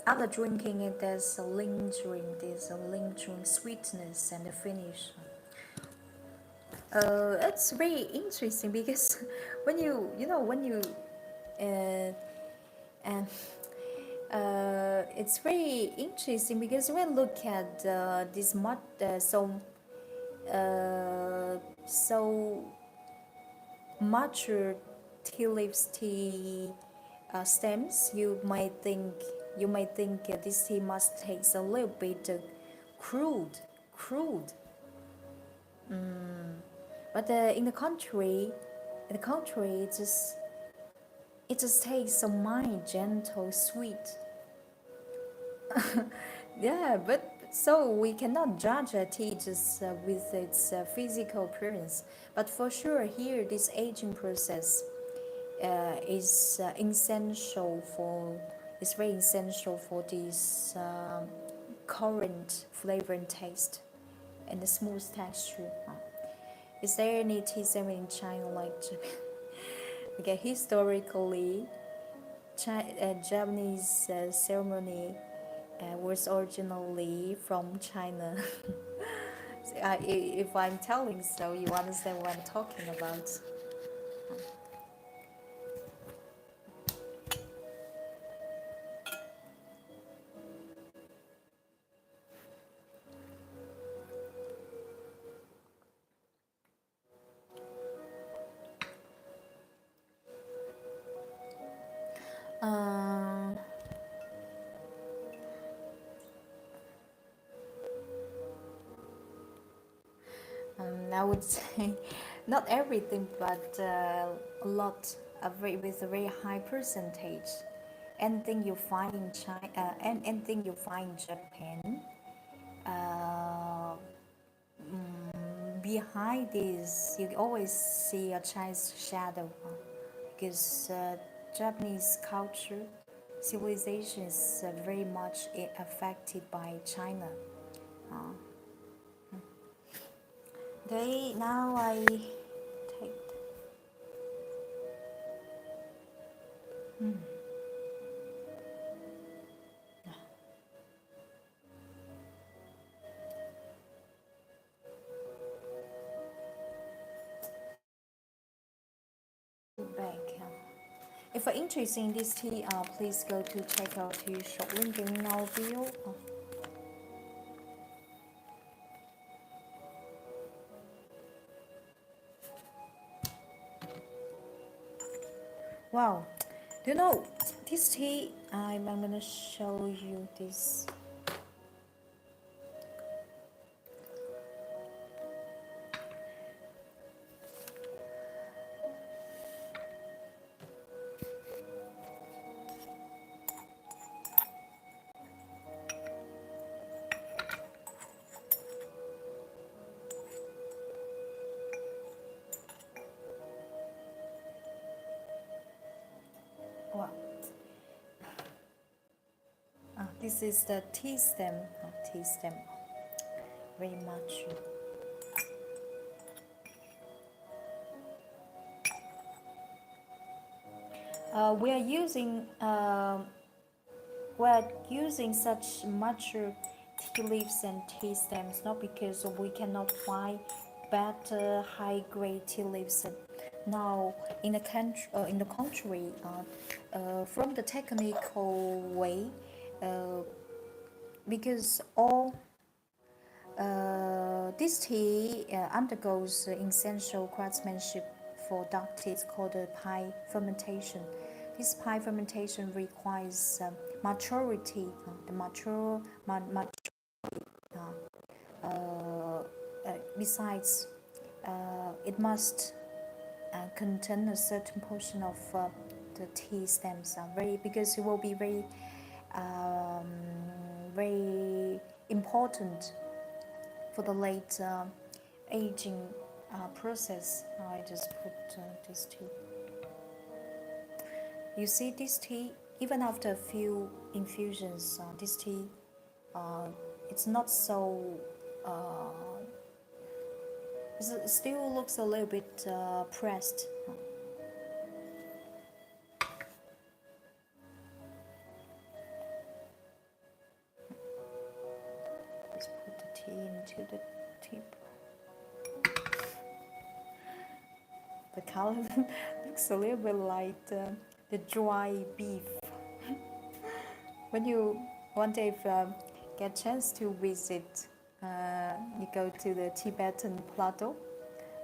after drinking it, there's a lingering sweetness and the finish. It's very interesting because when you it's very interesting because when you look at this so mature tea leaves, tea stems, you might think you may think this tea must taste a little bit crude. But in the contrary, it just tastes so mild, gentle, sweet. Yeah, but so we cannot judge a tea just with its physical appearance. But for sure, here this aging process is essential for. It's very essential for this current flavor and taste and the smooth texture. Is there any tea ceremony in China like Japan? Okay, historically, Japanese ceremony was originally from China. So, if I'm telling so, you understand what I'm talking about. Um, I would say not everything, but a lot, with a very high percentage. Anything you find in China, and anything you find in Japan, uh, behind this you always see a Chinese shadow, because Japanese culture, civilization is very much affected by China. Okay, now I take it back. If you're interested in this tea, please go to check out the shop link in our video. Wow, do you know this tea? I'm gonna show you this. Wow. This is the tea stem. Very much. We're using such mature tea leaves and tea stems not because we cannot find better high-grade tea leaves now in the country, from the technical way, because all this tea undergoes essential craftsmanship for dark tea. It's called pie fermentation. This pie fermentation requires maturity, besides, it must contain a certain portion of the tea stems, because it will be very important for the late aging process. I just put this tea. You see, this tea, even after a few infusions, this tea, it's not so. It still looks a little bit pressed. Let's put the tea into the tip. The color looks a little bit like the dry beef. When you one day get a chance to visit, you go to the Tibetan plateau,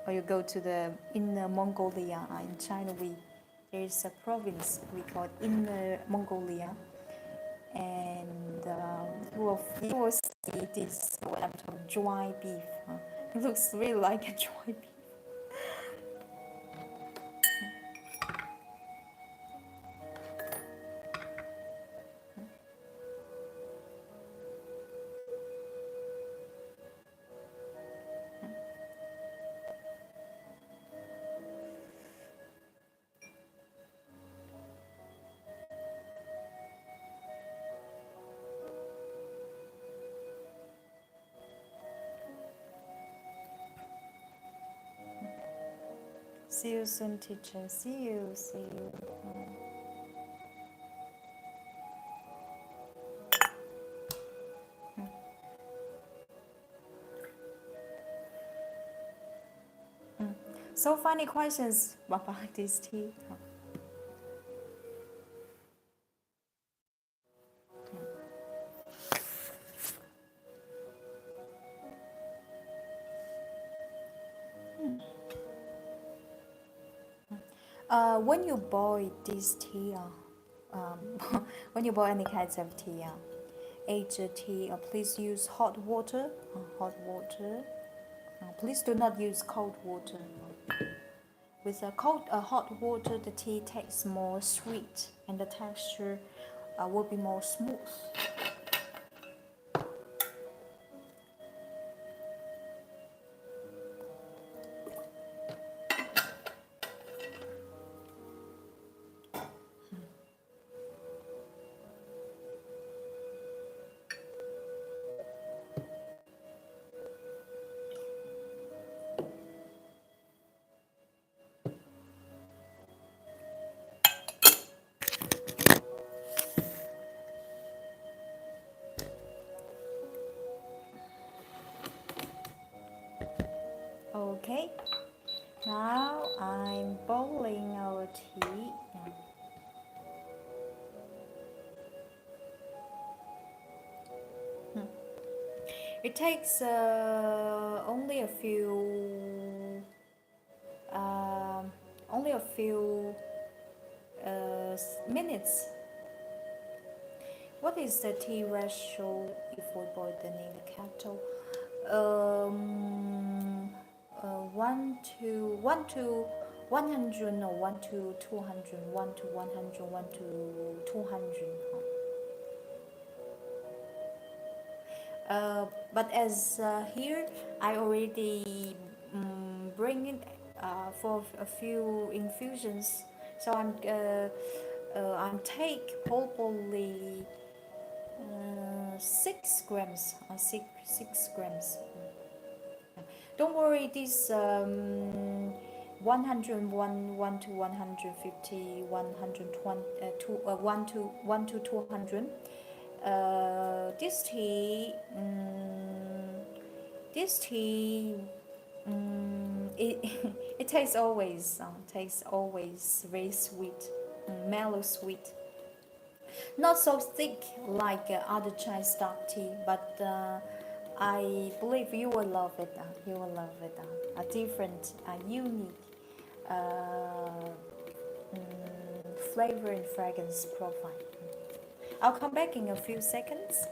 or you go to the Inner Mongolia. In China, there is a province we call Inner Mongolia. and you will see this what I'm talking dry beef. It looks really like a dry beef. See you soon, teacher. See you. See you. So funny questions about this tea. When you boil this tea, when you boil any kinds of tea, aged tea, please use hot water. Hot water. Please do not use cold water. With hot water, the tea tastes more sweet and the texture will be more smooth. Okay, now I'm boiling our tea. It takes only a few minutes. What is the tea ratio if we boil it in the kettle? 1 to 100, no, 1 to 200, 1 to 100, 1 to 200. But as here I already bring it for a few infusions, so I'm take probably 6 grams. 6 grams. Don't worry, this 101, 1 to 150, 120, 1 to 200. This tea, it tastes always very sweet, mellow sweet. Not so thick like other Chinese stock tea, but I believe you will love it. You will love it. A different, unique flavor and fragrance profile. I'll come back in a few seconds.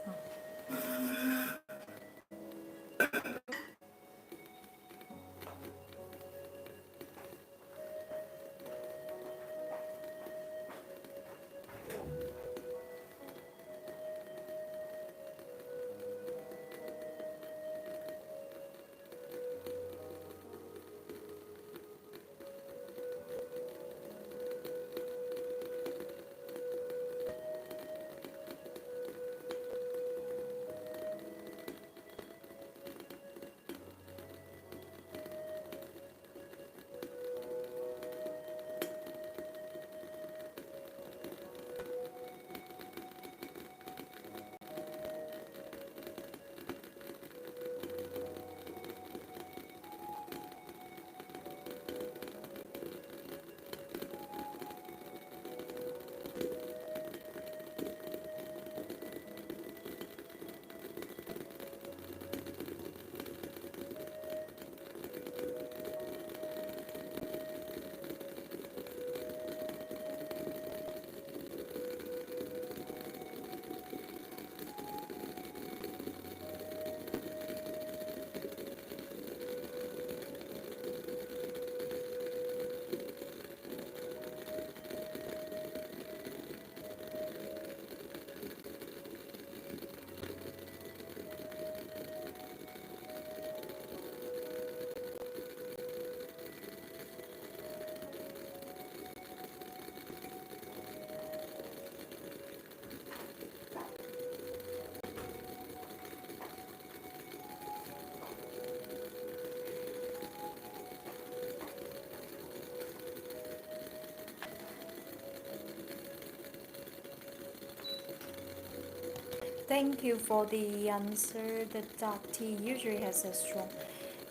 Thank you for the answer. The dark tea usually has a strong.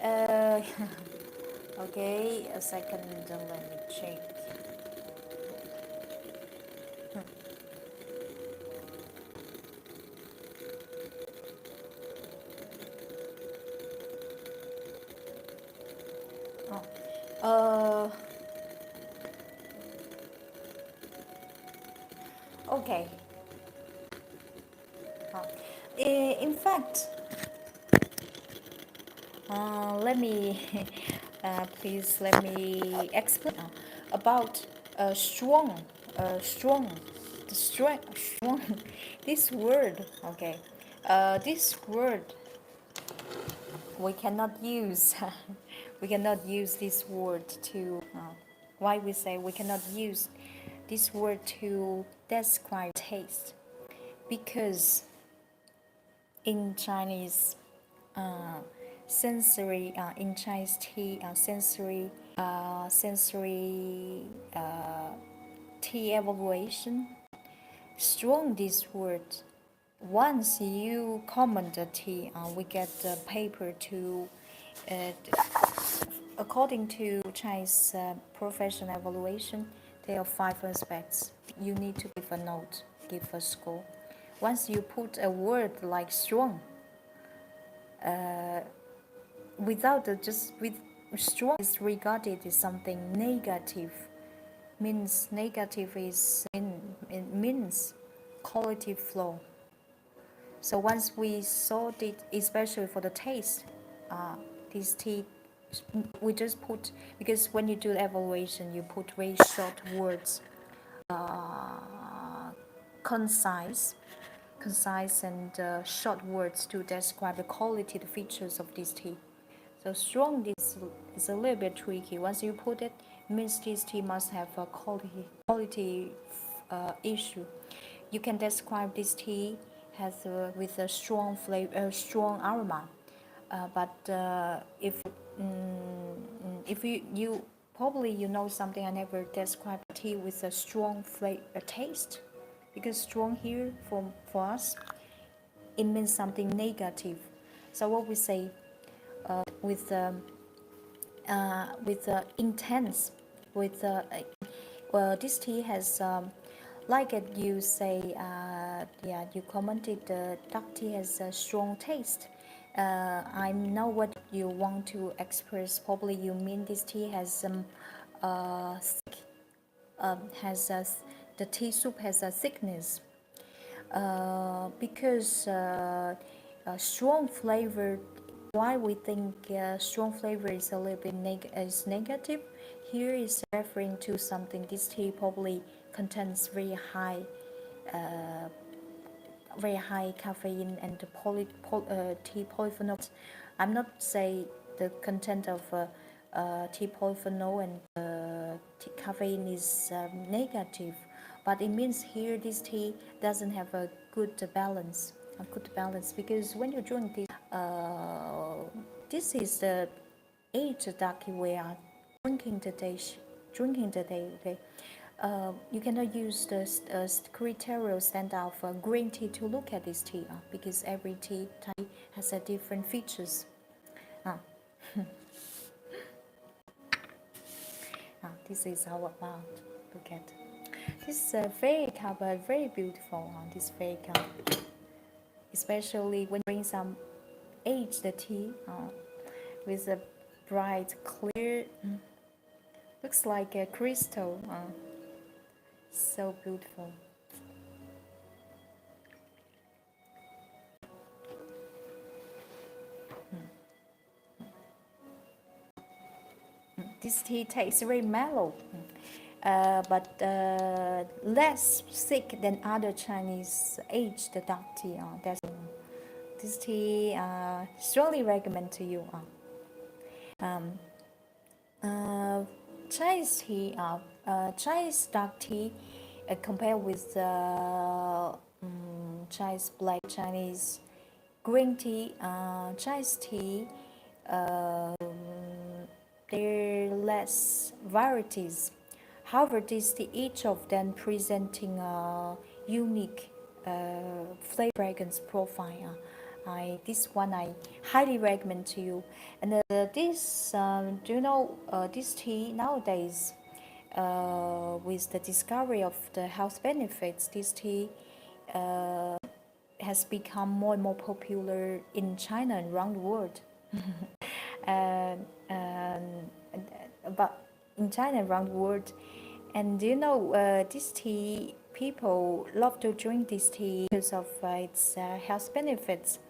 Uh, okay, a second. Let me check. Oh, okay. Uh, in fact, let me please let me explain about strong, strong, the strong. This word, okay. This word we cannot use. We cannot use this word to. Why we say we cannot use this word to describe taste? Because in Chinese sensory in Chinese tea sensory tea evaluation. Strong this word. Once you comment the tea, we get the paper to. Uh, according to Chinese professional evaluation, there are 5 aspects. You need to give a note, give a score. Once you put a word like strong, without just with strong is regarded as something negative, means negative is it means quality flaw. So once we sort it, especially for the taste, this tea we just put, because when you do the evaluation you put very short words, concise and short words to describe the quality, the features of this tea. So strong is a little bit tricky. Once you put it, means this tea must have a quality issue. You can describe this tea has with a strong flavor, strong aroma. But if you probably you know something, I never describe tea with a strong flavor taste, because strong here for us it means something negative. So what we say with intense, with this tea has like it you say yeah, you commented the dark tea has a strong taste. I know what you want to express. Probably you mean this tea has some thick, has a, the tea soup has a thickness, because strong flavor. Why we think strong flavor is a little bit negative? Here is referring to something. This tea probably contains very high caffeine and tea polyphenols. I'm not say the content of tea polyphenol and caffeine is negative, but it means here this tea doesn't have a good balance. Because when you drink this is the aged dark tea we are drinking today. Okay. You cannot use the criteria standard of green tea to look at this tea, because every tea type has a different features. This is our mouth. Look at this fairy cup, very beautiful. This fairy cup, especially when you drink some aged tea with a bright, clear, looks like a crystal. So beautiful. This tea tastes very mellow, but less thick than other Chinese aged dark tea. This tea strongly recommend to you. Chinese tea, Chinese dark tea, compared with Chinese black, Chinese green tea, Chinese tea, there are less varieties. However, each of them presenting a unique flavor fragrance profile. This one I highly recommend to you. And this, do you know, this tea nowadays, with the discovery of the health benefits, this tea has become more and more popular in China and around the world. and, and, but in China and around the world. And you know, this tea, people love to drink this tea because of its health benefits.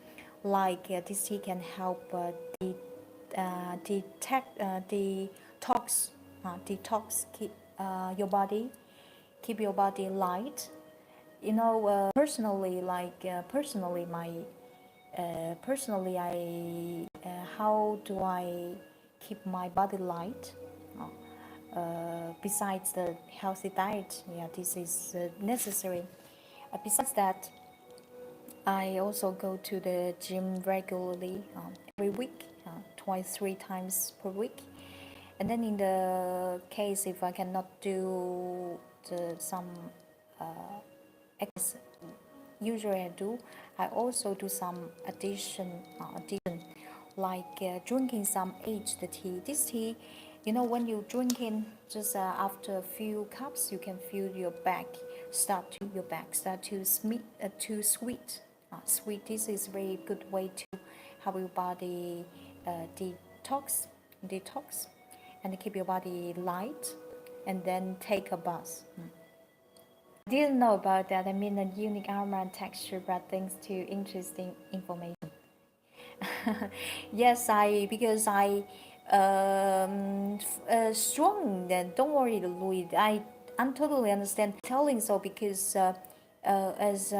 Like this tea can help detox, your body, keep your body light. You know, personally, I how do I keep my body light? Besides the healthy diet, yeah, this is necessary. Besides that, I also go to the gym regularly, every week, twice, 3 times per week. And then in the case if I cannot do some exercise, usually I also do some addition, like drinking some aged tea. This tea, you know, when you drink in, just after a few cups, you can feel your back start to sweet. Sweet. This is a very good way to help your body detox, and keep your body light, and then take a bath. Didn't know about that. I mean, a unique aroma and texture brought things to interesting information. Yes, because I strong. Then don't worry, Louis. I'm totally understand telling so because as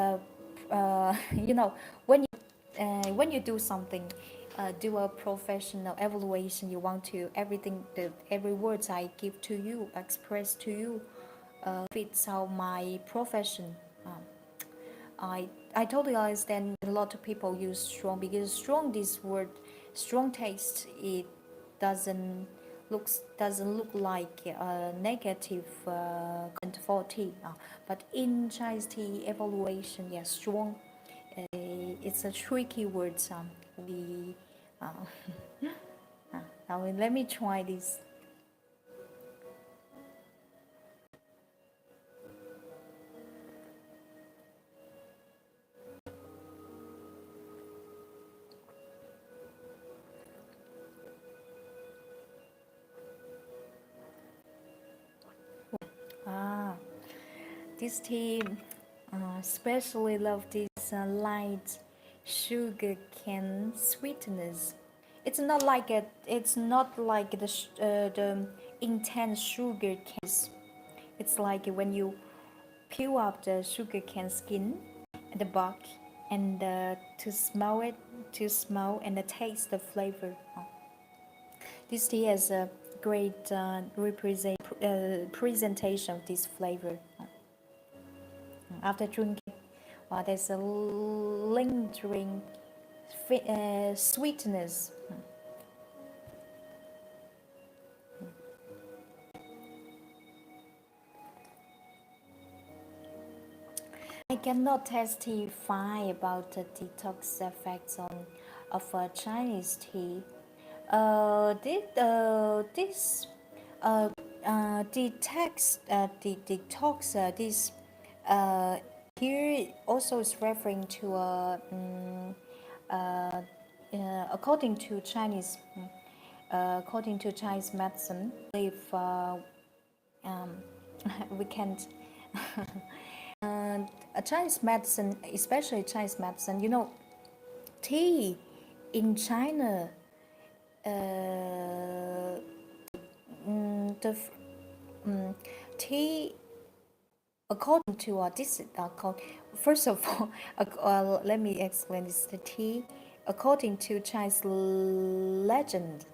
you know, when you do something, do a professional evaluation. You want to every words I give to you, express to you, fits how my profession. I totally understand a lot of people use strong because strong, this word strong taste, it doesn't look like a negative comment for tea, but in Chinese tea evaluation, yeah, strong, it's a tricky word. We now let me try this. This tea, especially love this light sugarcane sweetness. It's not like the intense sugar case. It's like when you peel up the sugarcane skin and the bark, and to smell and taste the flavor. This tea has a great presentation of this flavor. After drinking, there's a lingering sweetness. I cannot testify about the detox effects of Chinese tea. This detox, this here also is referring to according to Chinese medicine. If we can't a Chinese medicine, especially Chinese medicine, you know, tea in China, tea according to this called, first of all, let me explain this. The tea according to Chinese legend,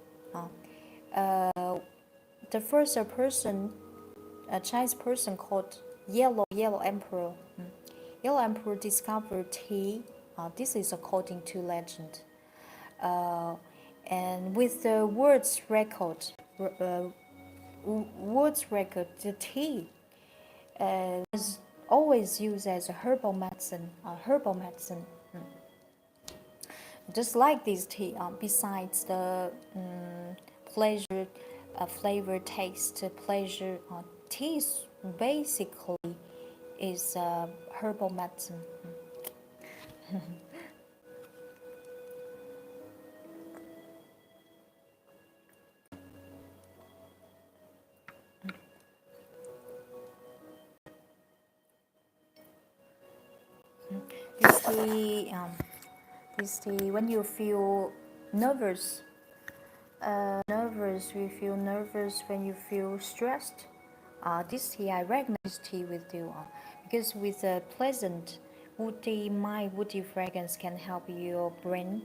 the first person, a Chinese person called Yellow Emperor. Yellow Emperor discovered tea. This is according to legend. And with the words record, the tea was always used as a herbal medicine. Just like this tea, besides the pleasure, flavor, taste, pleasure, tea basically is herbal medicine. This tea, when you feel nervous, you feel nervous, when you feel stressed, this tea, I recommend this tea with you, because with a pleasant, woody fragrance can help your brain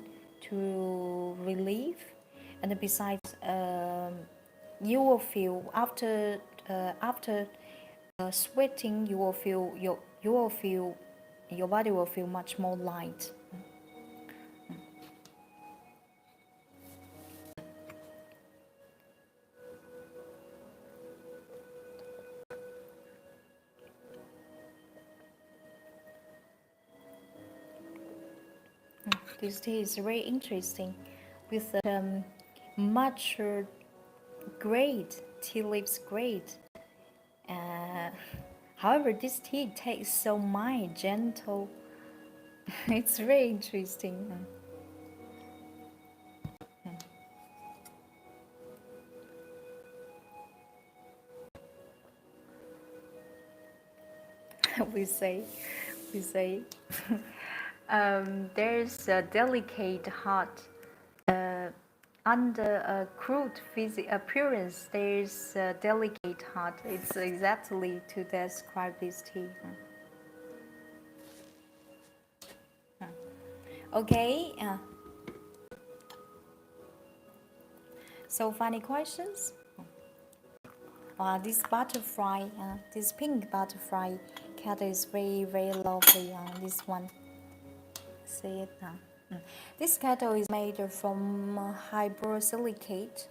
to relieve, and besides, you will feel after sweating, you will feel your body will feel much more light. This tea is very interesting, with mature grade, tea leaves grade. However, this tea tastes so mild, gentle. It's very interesting. we say, there's a delicate heart. Under a crude physical appearance, there's a delicate heart. It's exactly to describe this tea. Okay. So, funny questions? This butterfly, this pink butterfy cat is very, very lovely. This one. See it now. This kettle is made from hydrosilicate,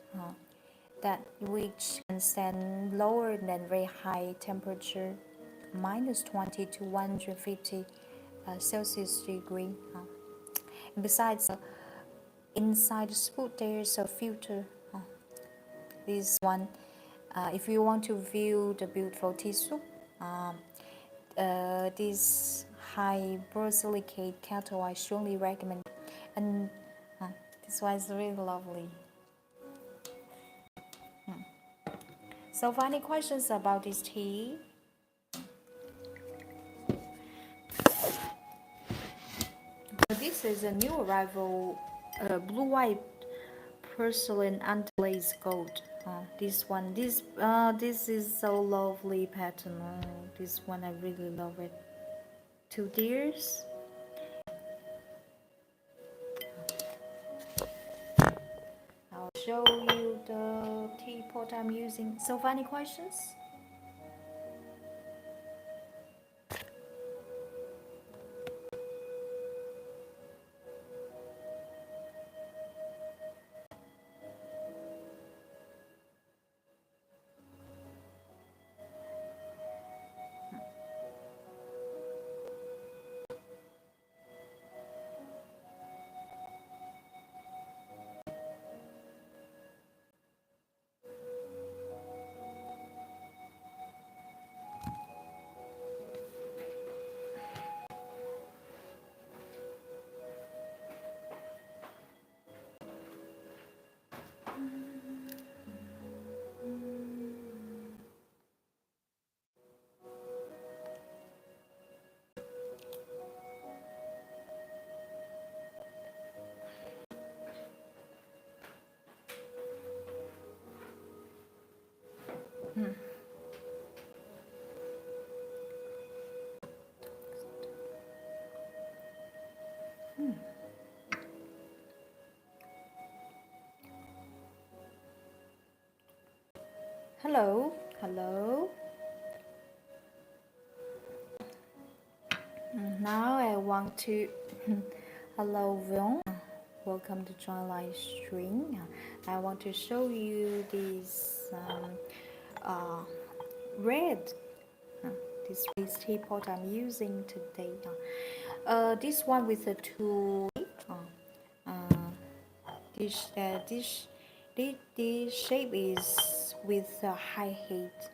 that which can stand lower than very high temperature, -20 to 150 Celsius degree. Besides, inside the spout there is a filter. This one, if you want to view the beautiful tea soup, this high borosilicate kettle I strongly recommend, and this one is really lovely. So, any questions about this tea? This is a new arrival, blue-white porcelain anti-glaze gold. This is so lovely pattern. This one I really love it. 2 deers. I'll show you the teapot I'm using. So, any questions? Hello, hello. Now I want to hello Vion, welcome to join live stream. I want to show you this red this teapot I'm using today. This one with the two. This shape is with a high heat.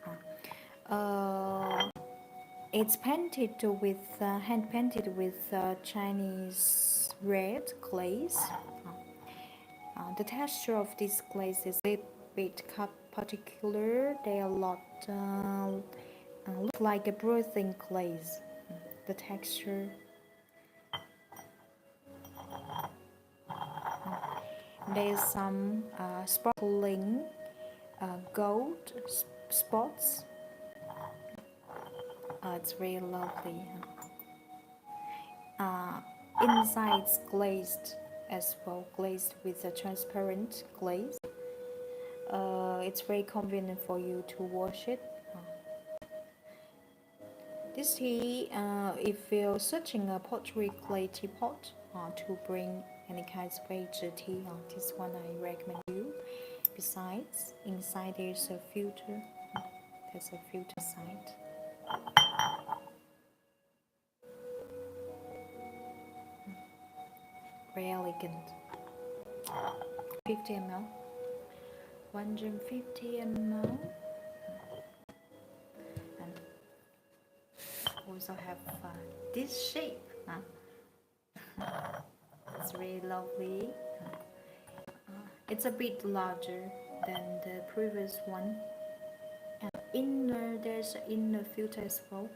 It's painted with hand painted with Chinese red glaze. The texture of this glaze is a bit particular. They are a lot look like a breathing glaze. The texture. There's some sparkling gold spots. It's very lovely. Inside it's glazed as well, glazed with a transparent glaze. It's very convenient for you to wash it. This tea, if you're searching a pottery clay teapot to bring any kinds of aged tea, this one I recommend you. Besides, inside there's a filter. There's a filter inside. Very elegant. 50 ml. 150 ml. And also have this shape. It's really lovely. It's a bit larger than the previous one. And there's an inner filter as well.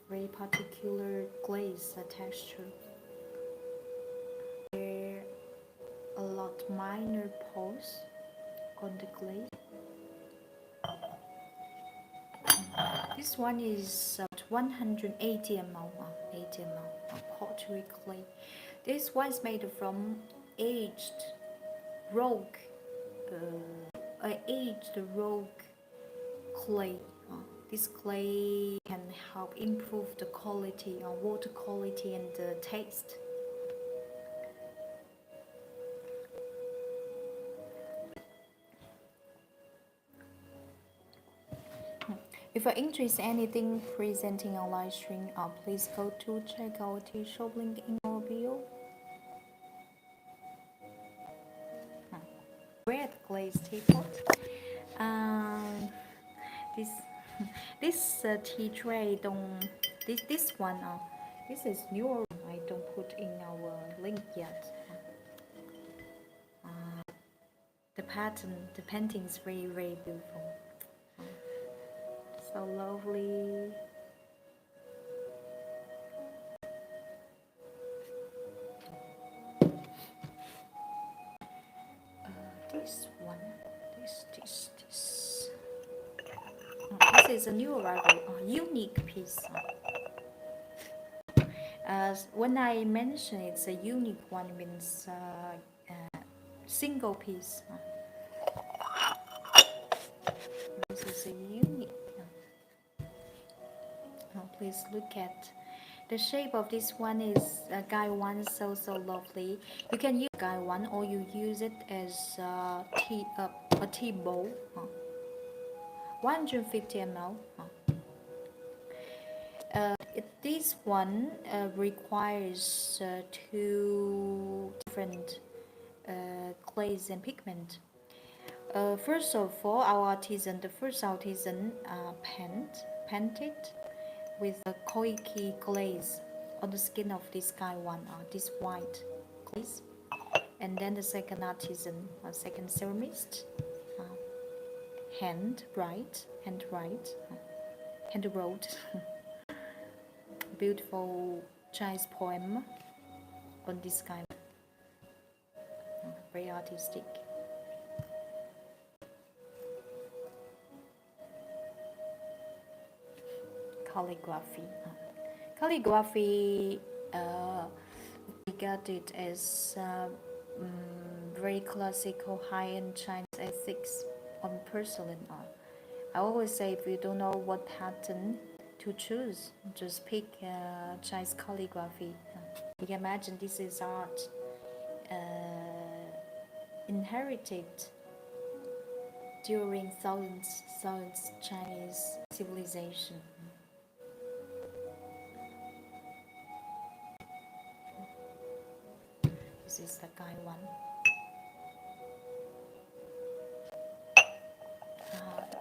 Very particular glaze texture. There are a lot minor pores on the glaze. This one is 180 ml, 80 ml pottery clay. This one is made from aged rogue clay. This clay can help improve the quality, water quality, and the taste. If you're interested in anything presenting on live stream, please go to check our tea shop link in our bio. Red glaze teapot. This tea tray this one this is newer. I don't put in our link yet. The pattern, the painting is very beautiful. So lovely. This one, this is a new arrival, unique piece. When I mention it's a unique one, it means single piece. This is a unique. Please look at the shape of this one. Is guy one, so lovely. You can use guy one or you use it as a tea bowl. 150 ml. This one requires two different glaze and pigment. First of all, the first artisan painted with a koiki glaze on the skin of this guy one, this white glaze. And then the second artisan, second ceramist, hand wrote beautiful Chinese poem on this guy. Very artistic. Calligraphy. Calligraphy regarded as very classical high-end Chinese ethics on porcelain art. I always say if you don't know what pattern to choose, just pick Chinese calligraphy. You can imagine this is art inherited during thousands Chinese civilization. This is the guy one.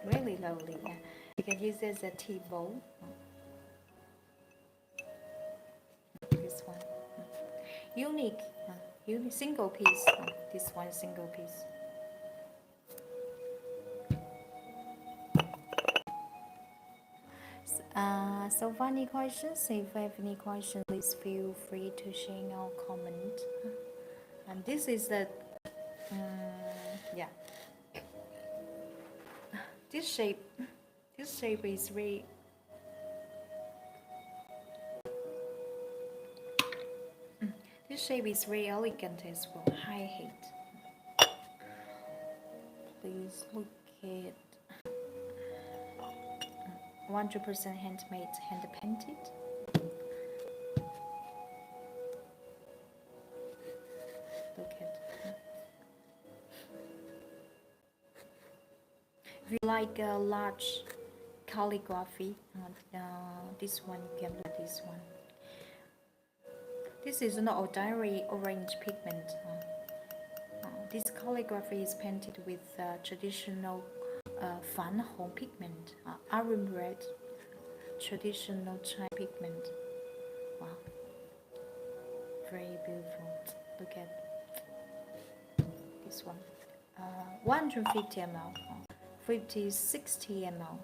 Really lovely. Yeah. You can use this as a tea bowl. This one. Unique. Single piece. This one single piece. So for any questions, if you have any questions, please feel free to share or comment. And this is the, yeah. This shape is very, this shape is very elegant as well. High heat. Please look at 100% handmade, hand painted. Look at. If you like a large calligraphy, this one you can look at this one. This is an ordinary orange pigment. This calligraphy is painted with traditional fan hong pigment, Aroma red, traditional Chinese pigment. Wow, very beautiful. Look at this one. 150 ml, 60 ml.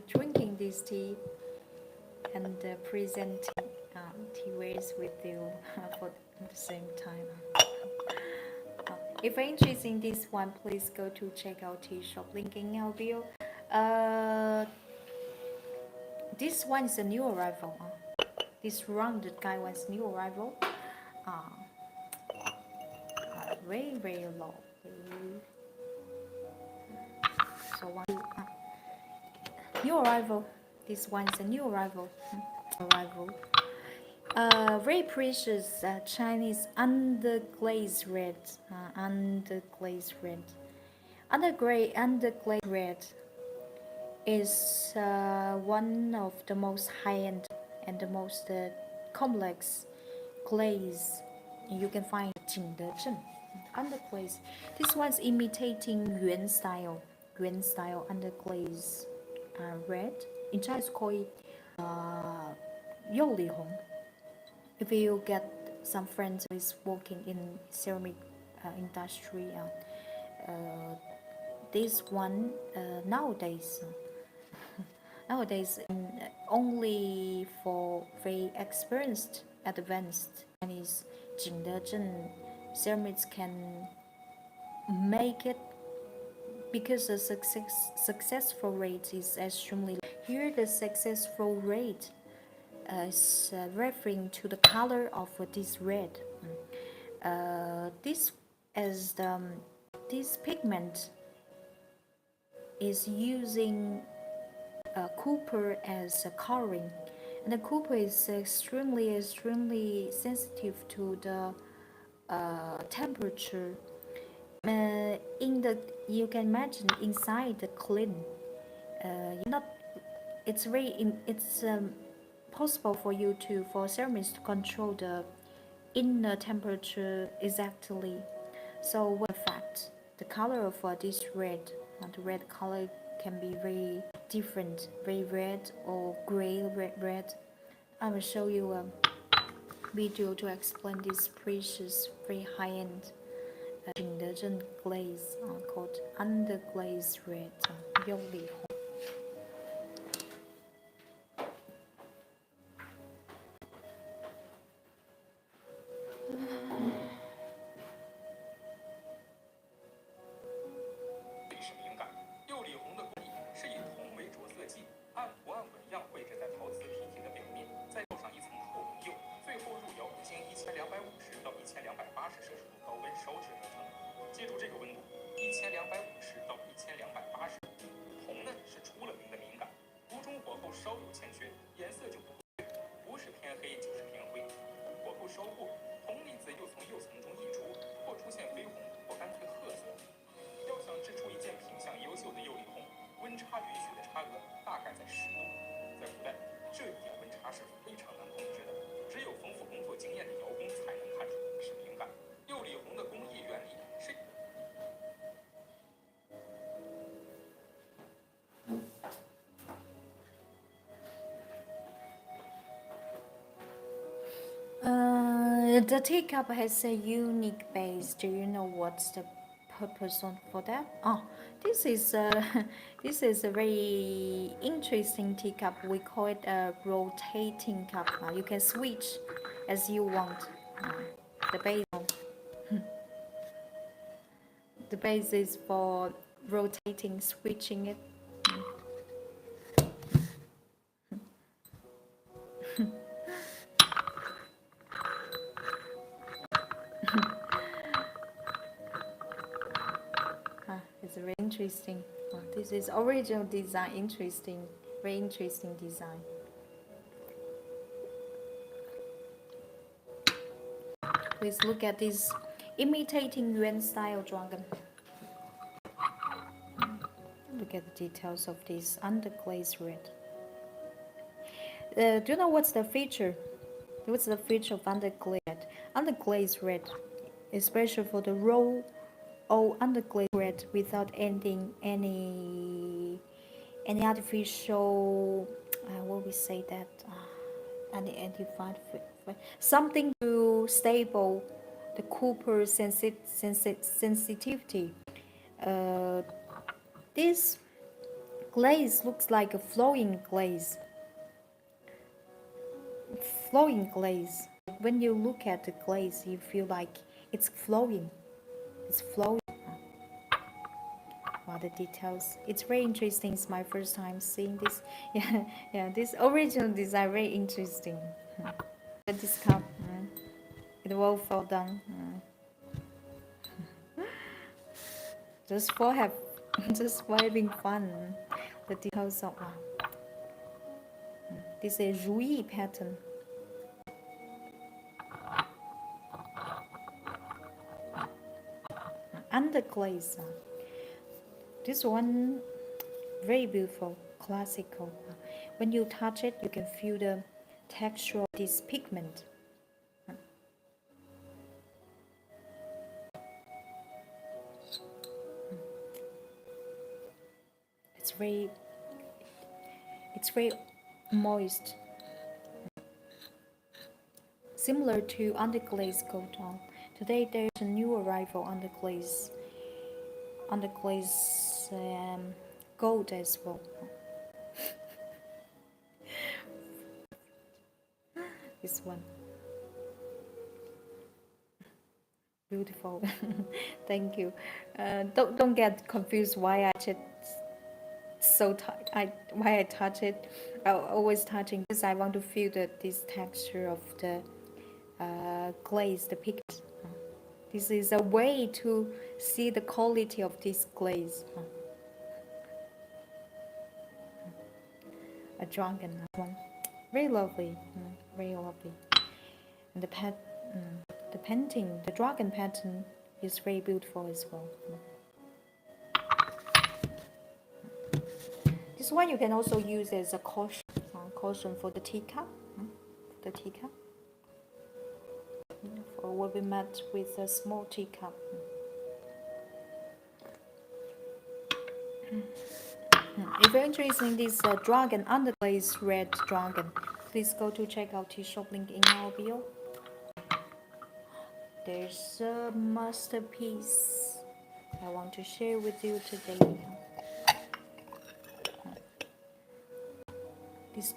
Drinking this tea and presenting teawares with you for the same time. If you're interested in this one, please go to check out tea shop link in our bio. This one is a new arrival. This rounded guy was new arrival. Very low. So one. New arrival. This one is a new arrival. Very precious Chinese underglazed red. Underglazed red is one of the most high-end and the most complex glaze you can find in Qingzhuan. Underglaze. This one's imitating Yuan style underglaze. Red. In Chinese call it Youli Hong. If you get some friends who is working in ceramic industry, this one nowadays only for very experienced, advanced Chinese Qingzhuan ceramics can make it. Because the successful rate is extremely low. Here the successful rate is referring to the color of this red. This pigment is using copper as a coloring, and the copper is extremely sensitive to the temperature. You can imagine inside the clean, it's possible for ceramics to control the inner temperature exactly. So in fact, the color of this red, the red color can be very different, very red or gray red. I will show you a video to explain this precious, very high-end Qingzhuan glaze called underglaze red, Youli Hong.
收获，铜离子又从釉层中溢出，或出现绯红，或干脆褐色。要想制出一件品相优秀的釉里红，温差允许的差额大概在10度。在古代，这一点温差是非常难控制的，只有丰富工作经验的窑工才能看出是明白。釉里红的工艺原理是。
The teacup has a unique base. Do you know what's the purpose for that? Oh, this is a this is a very interesting teacup. We call it a rotating cup. You can switch as you want. The base the base is for rotating, switching it. It's very interesting. This is original design. Interesting, very interesting design. Please look at this imitating Yuan style dragon. Look at the details of this underglaze red. Do you know what's the feature? What's the feature of underglaze? Underglaze red, especially for the raw or underglaze red without adding any artificial. What we say that? Any something to stable the copper sensitivity. This glaze looks like a flowing glaze. Flowing glaze. When you look at the glaze, you feel like it's flowing. It's flowing. Wow, the details. It's very interesting. It's my first time seeing this. Yeah. This original design very interesting. This cup, it will fall down. Just for having fun. The details of this is Rui pattern. Underglaze. This one very beautiful, classical. When you touch it, you can feel the texture of this pigment. It's very moist, similar to underglaze gold tone. Today there's a new arrival underglaze gold as well. This one, beautiful. Thank you. Don't get confused why I touch it. Why I touch it. I always touching this. I want to feel this texture of the glaze, the pigment. This is a way to see the quality of this glaze. A dragon one, very lovely, very lovely. And the painting, the dragon pattern is very beautiful as well. This one you can also use as a caution for the teacup. The teacup. For what we met with a small teacup. If you're interested in this dragon, underglaze red dragon, please go to check out the shop link in our bio. There's a masterpiece I want to share with you today. This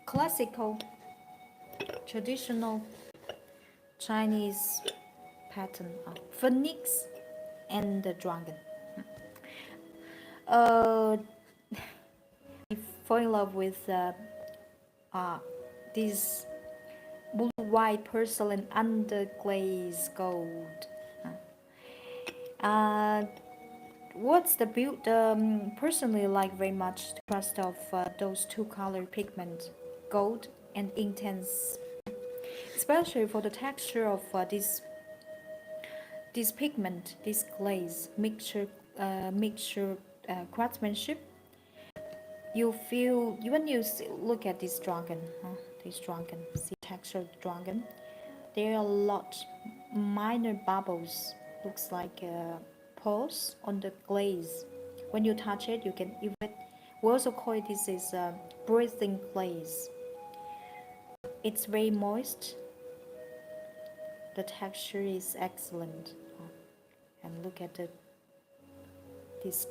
classical, traditional Chinese pattern of phoenix and the dragon. I fall in love with this blue white porcelain underglaze gold. What's the build? Personally, like very much the contrast of those two color pigment, gold and intense. especially for the texture of this pigment, this glaze mixture craftsmanship. You feel when you look at this dragon, see texture of the dragon. There are a lot minor bubbles, looks like pores on the glaze. When you touch it, you can even. We also call it this is breathing glaze. It's very moist. The texture is excellent, and look at this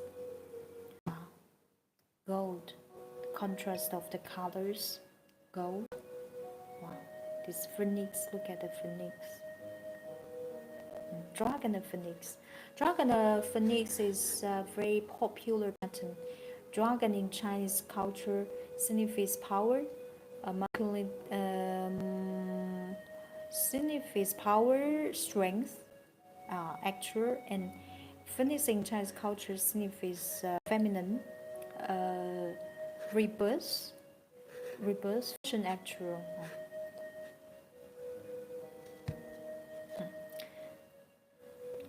gold, the contrast of the colors, gold. Wow, this phoenix. Look at the phoenix. Dragon and phoenix. Dragon and phoenix is a very popular pattern. Dragon in Chinese culture signifies power, signifies power, strength, actual, and phoenix in Chinese culture signifies feminine, rebirth, fashion, actual.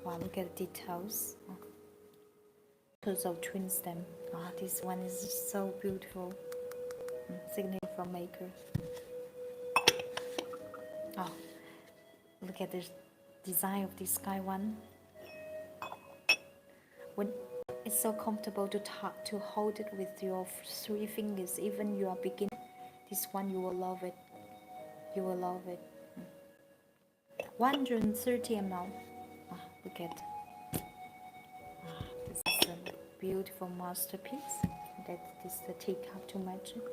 Wow, look at the details. Because of twin stem. This one is so beautiful. Signature from maker. Oh, look at the design of this sky one. When it's so comfortable to hold it with your 3 fingers, even you are beginning. This one you will love it. You will love it. 130 ml. Look at. This is a beautiful masterpiece. This is the teacup to match it.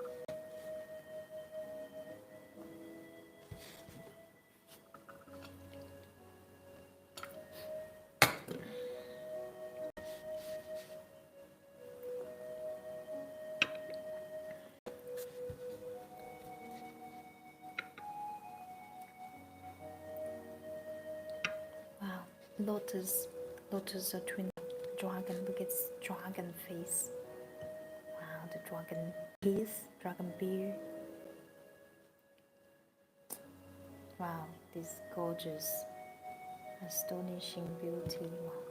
Wow, lotus are twin dragon. Look at this dragon face. Wow, the dragon teeth, dragon beard. Wow, this gorgeous, astonishing beauty. Wow.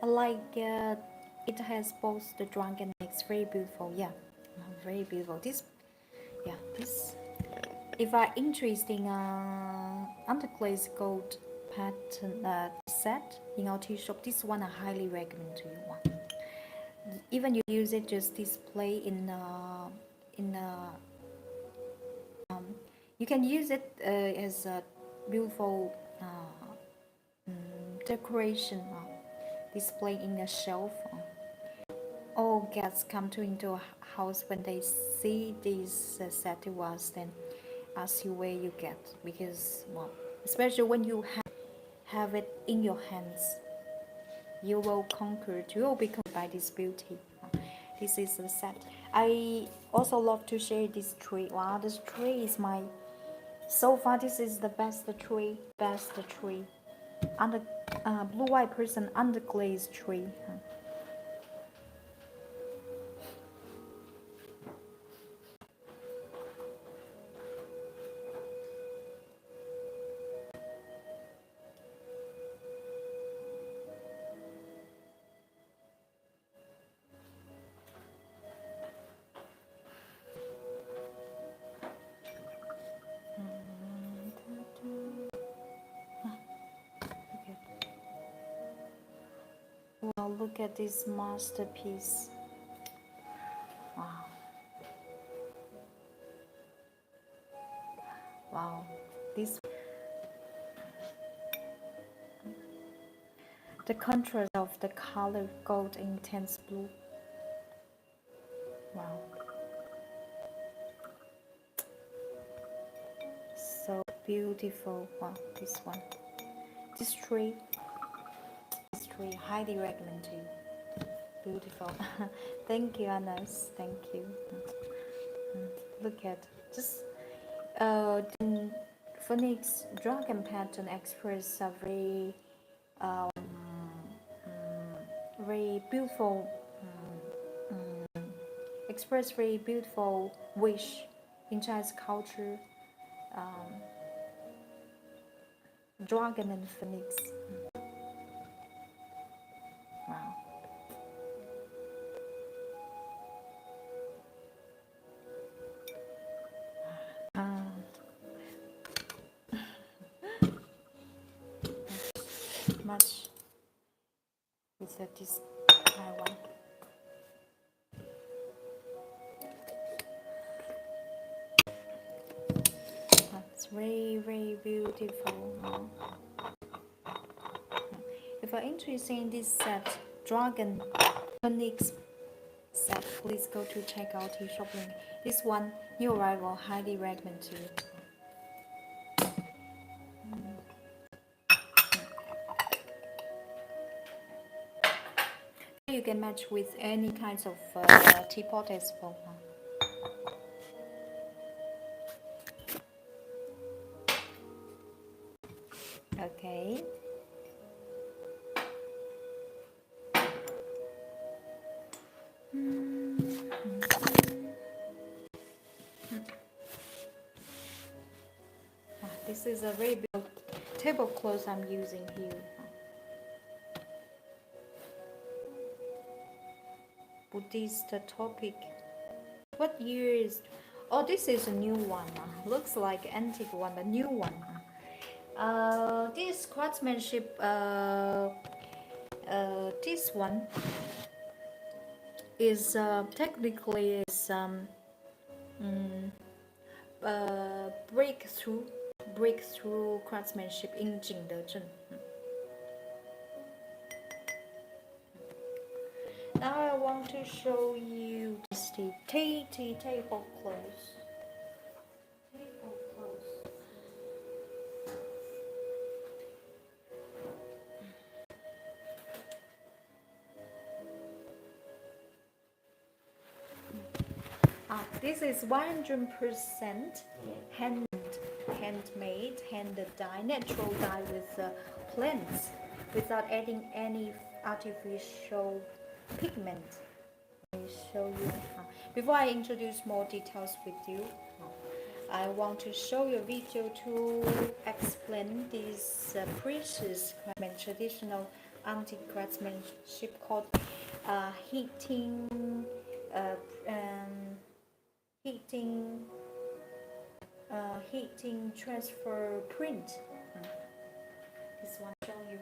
I like it has both the dragon. It's very beautiful. Yeah, very beautiful. This. If I'm interested in underglaze gold pattern set in our tea shop, this one I highly recommend to you. Even you use it just display in you can use it as a beautiful decoration display in a shelf. All guests come into a house when they see these sativas, then ask you where you get, because especially when you have it in your hands, you will be conquered by this beauty. This is the set. I also love to share this tree. Wow, this tree is so far this is the best tree. Under blue white person underglaze tree. Wow, look at this masterpiece. Wow. Wow. The contrast of the color gold intense blue. Wow. So beautiful. Wow, this one. This tree, highly recommend to you. Beautiful. Thank you, Anas. Thank you. Look at just the Phoenix dragon pattern express a very very beautiful express very beautiful wish in Chinese culture dragon and phoenix. Wow. Much with this one. That's very, very beautiful. If you're interested in this set, Dragon Phoenix set, please go to check out his shop link. This one, new arrival, highly recommend to you. You can match with any kinds of teapot as well. Okay. This is a very big tablecloth I'm using here. Buddhist topic. What year is? Oh, this is a new one. Looks like antique one, but new one. This craftsmanship. This one is technically is breakthrough craftsmanship in Qingzhuan. Now I want to show you this tablecloth. This is 100% handmade, hand dye, natural dye with plants, without adding any artificial pigment. Let me show you. Before I introduce more details with you, I want to show you a video to explain this precious traditional antique craftsmanship called heating transfer print. This one show you.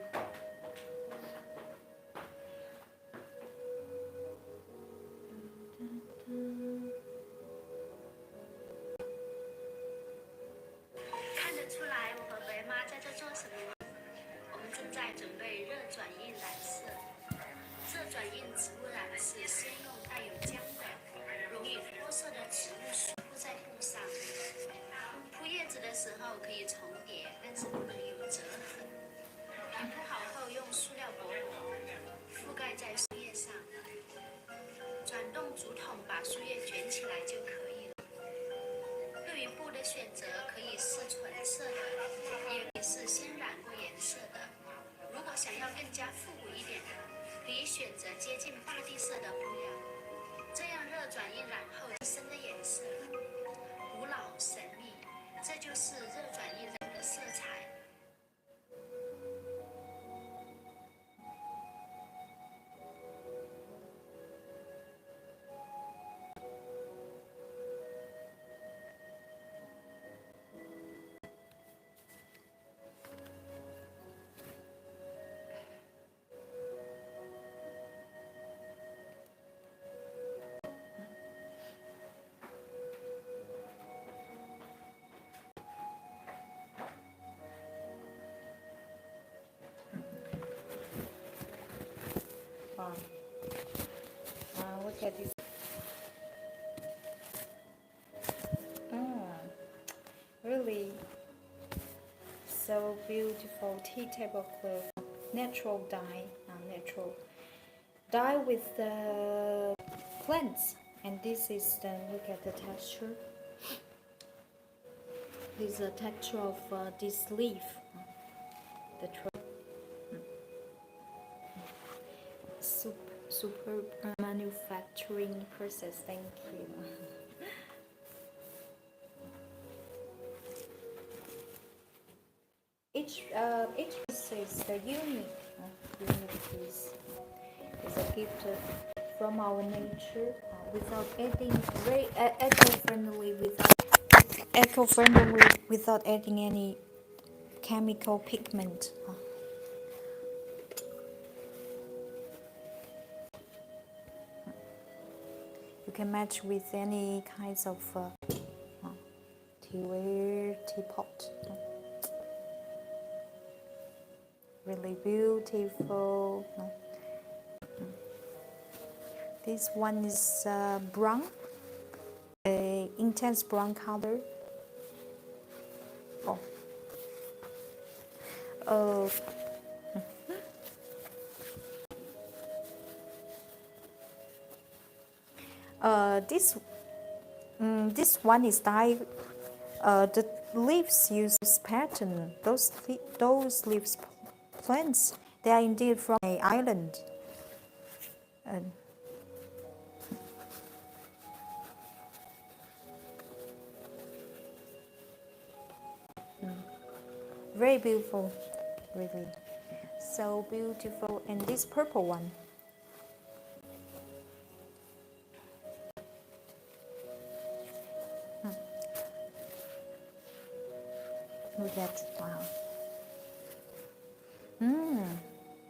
Look at this. Really so beautiful tea tablecloth, natural dye with the plants, and this is the look at the texture. This is the texture of this leaf, the superb manufacturing process. Thank you. this is the unique piece. It's a gift from our nature, without adding, very eco-friendly without adding any chemical pigment. You can match with any kinds of teaware, teapot. Really beautiful. This one is brown, intense brown color. Oh. This one is dyed. The leaves use pattern. Those leaves plants. They are indeed from an island. Very beautiful, really. So beautiful. And this purple one. Look at, wow.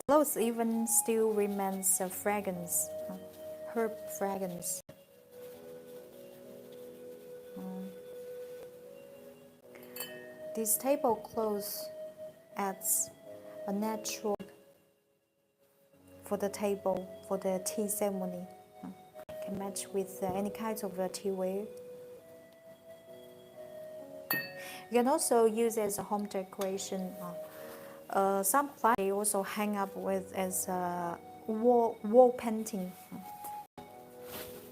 Clothes even still remains a fragrance, herb fragrance. This tablecloth adds a natural for the table, for the tea ceremony. Can match with any kind of teaware. You can also use as a home decoration. Some plants they also hang up with as a wall painting.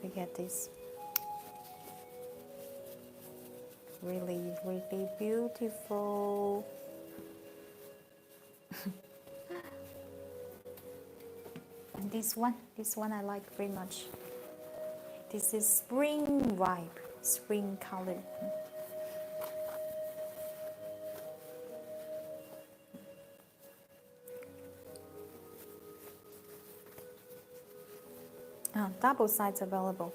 Look at this. Really, really beautiful. And this one I like very much. This is spring vibe, spring color. Double sides available.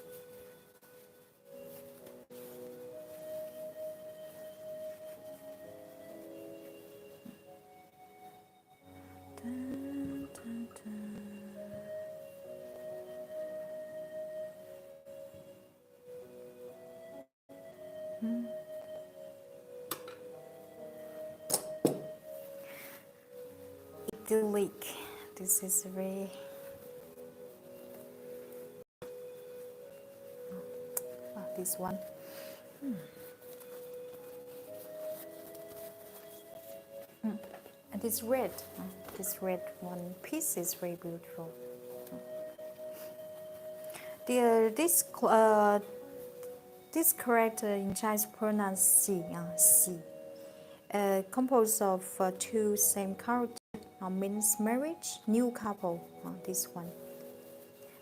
Idyllic. This is very. This one. And this red one piece is very beautiful. This character in Chinese pronounced xi, composed of two same characters, means marriage, new couple. This one.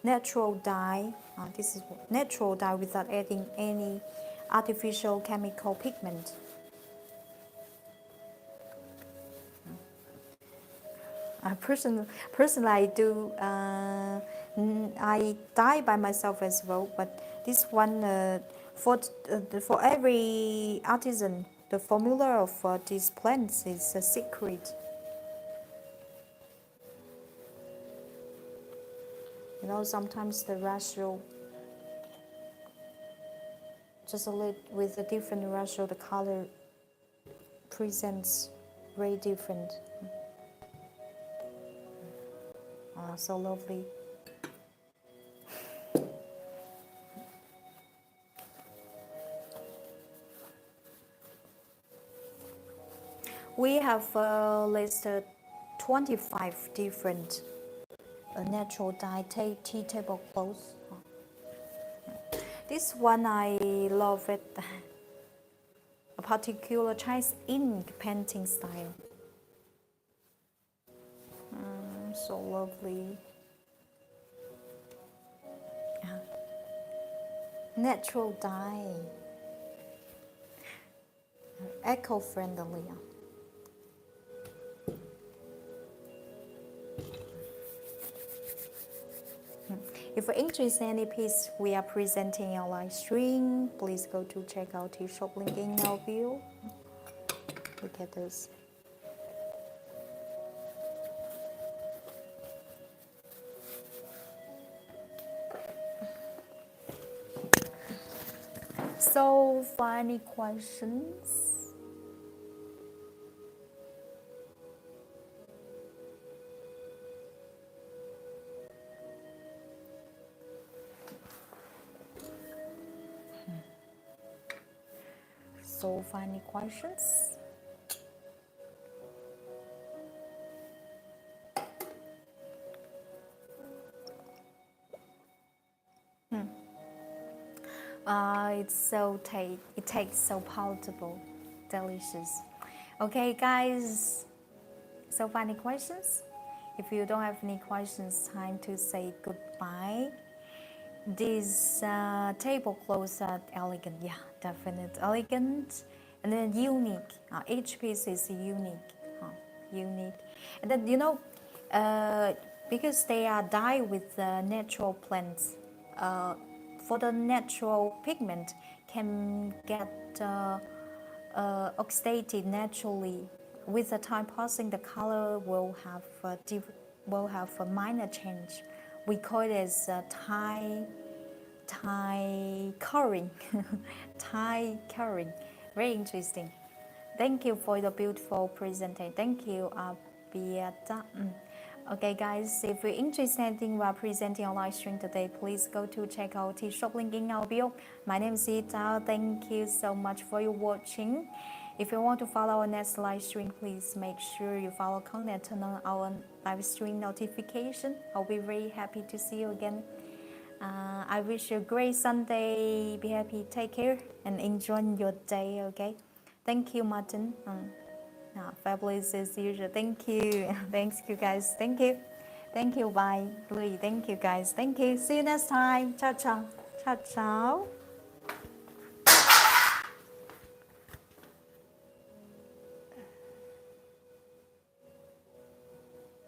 Natural dye. This is natural dye without adding any artificial chemical pigment. Personally, I do. I dye by myself as well, but this one for every artisan, the formula of these plants is a secret. You know, sometimes the ratio, just a little with a different ratio, the color presents very different. So lovely. We have listed 25 different natural dye tea tablecloths. This one I love it. A particular Chinese ink painting style. So lovely. Natural dye. If you're interested in any piece we are presenting in our live stream, please go to check out the shop link in our view. Look at this. So, for any questions? So, for any questions? It tastes so palatable, delicious. Okay, guys. So, for any questions? If you don't have any questions, time to say goodbye. These tablecloths are elegant, yeah, definitely elegant, and then unique. Each piece is unique, unique. And then because they are dyed with natural plants, for the natural pigment can get oxidated naturally. With the time passing, the color will have a minor change. We call it as Thai coloring. Thai coloring. Very interesting. Thank you for the beautiful presentation. Thank you, Beata. Okay, guys, if you're interested in anything we are presenting on live stream today, please go to check out the shop link in our bio. My name is Ita. Thank you so much for your watching. If you want to follow our next live stream, please make sure you follow content, turn on our live stream notification. I'll be very happy to see you again. I wish you a great Sunday. Be happy, take care, and enjoy your day, okay? Thank you, Martin. Fabulous as usual. Thank you. Thanks, you guys. Thank you. Thank you. Bye. Louis, thank you, guys. Thank you. See you next time. Ciao, ciao. Ciao, ciao.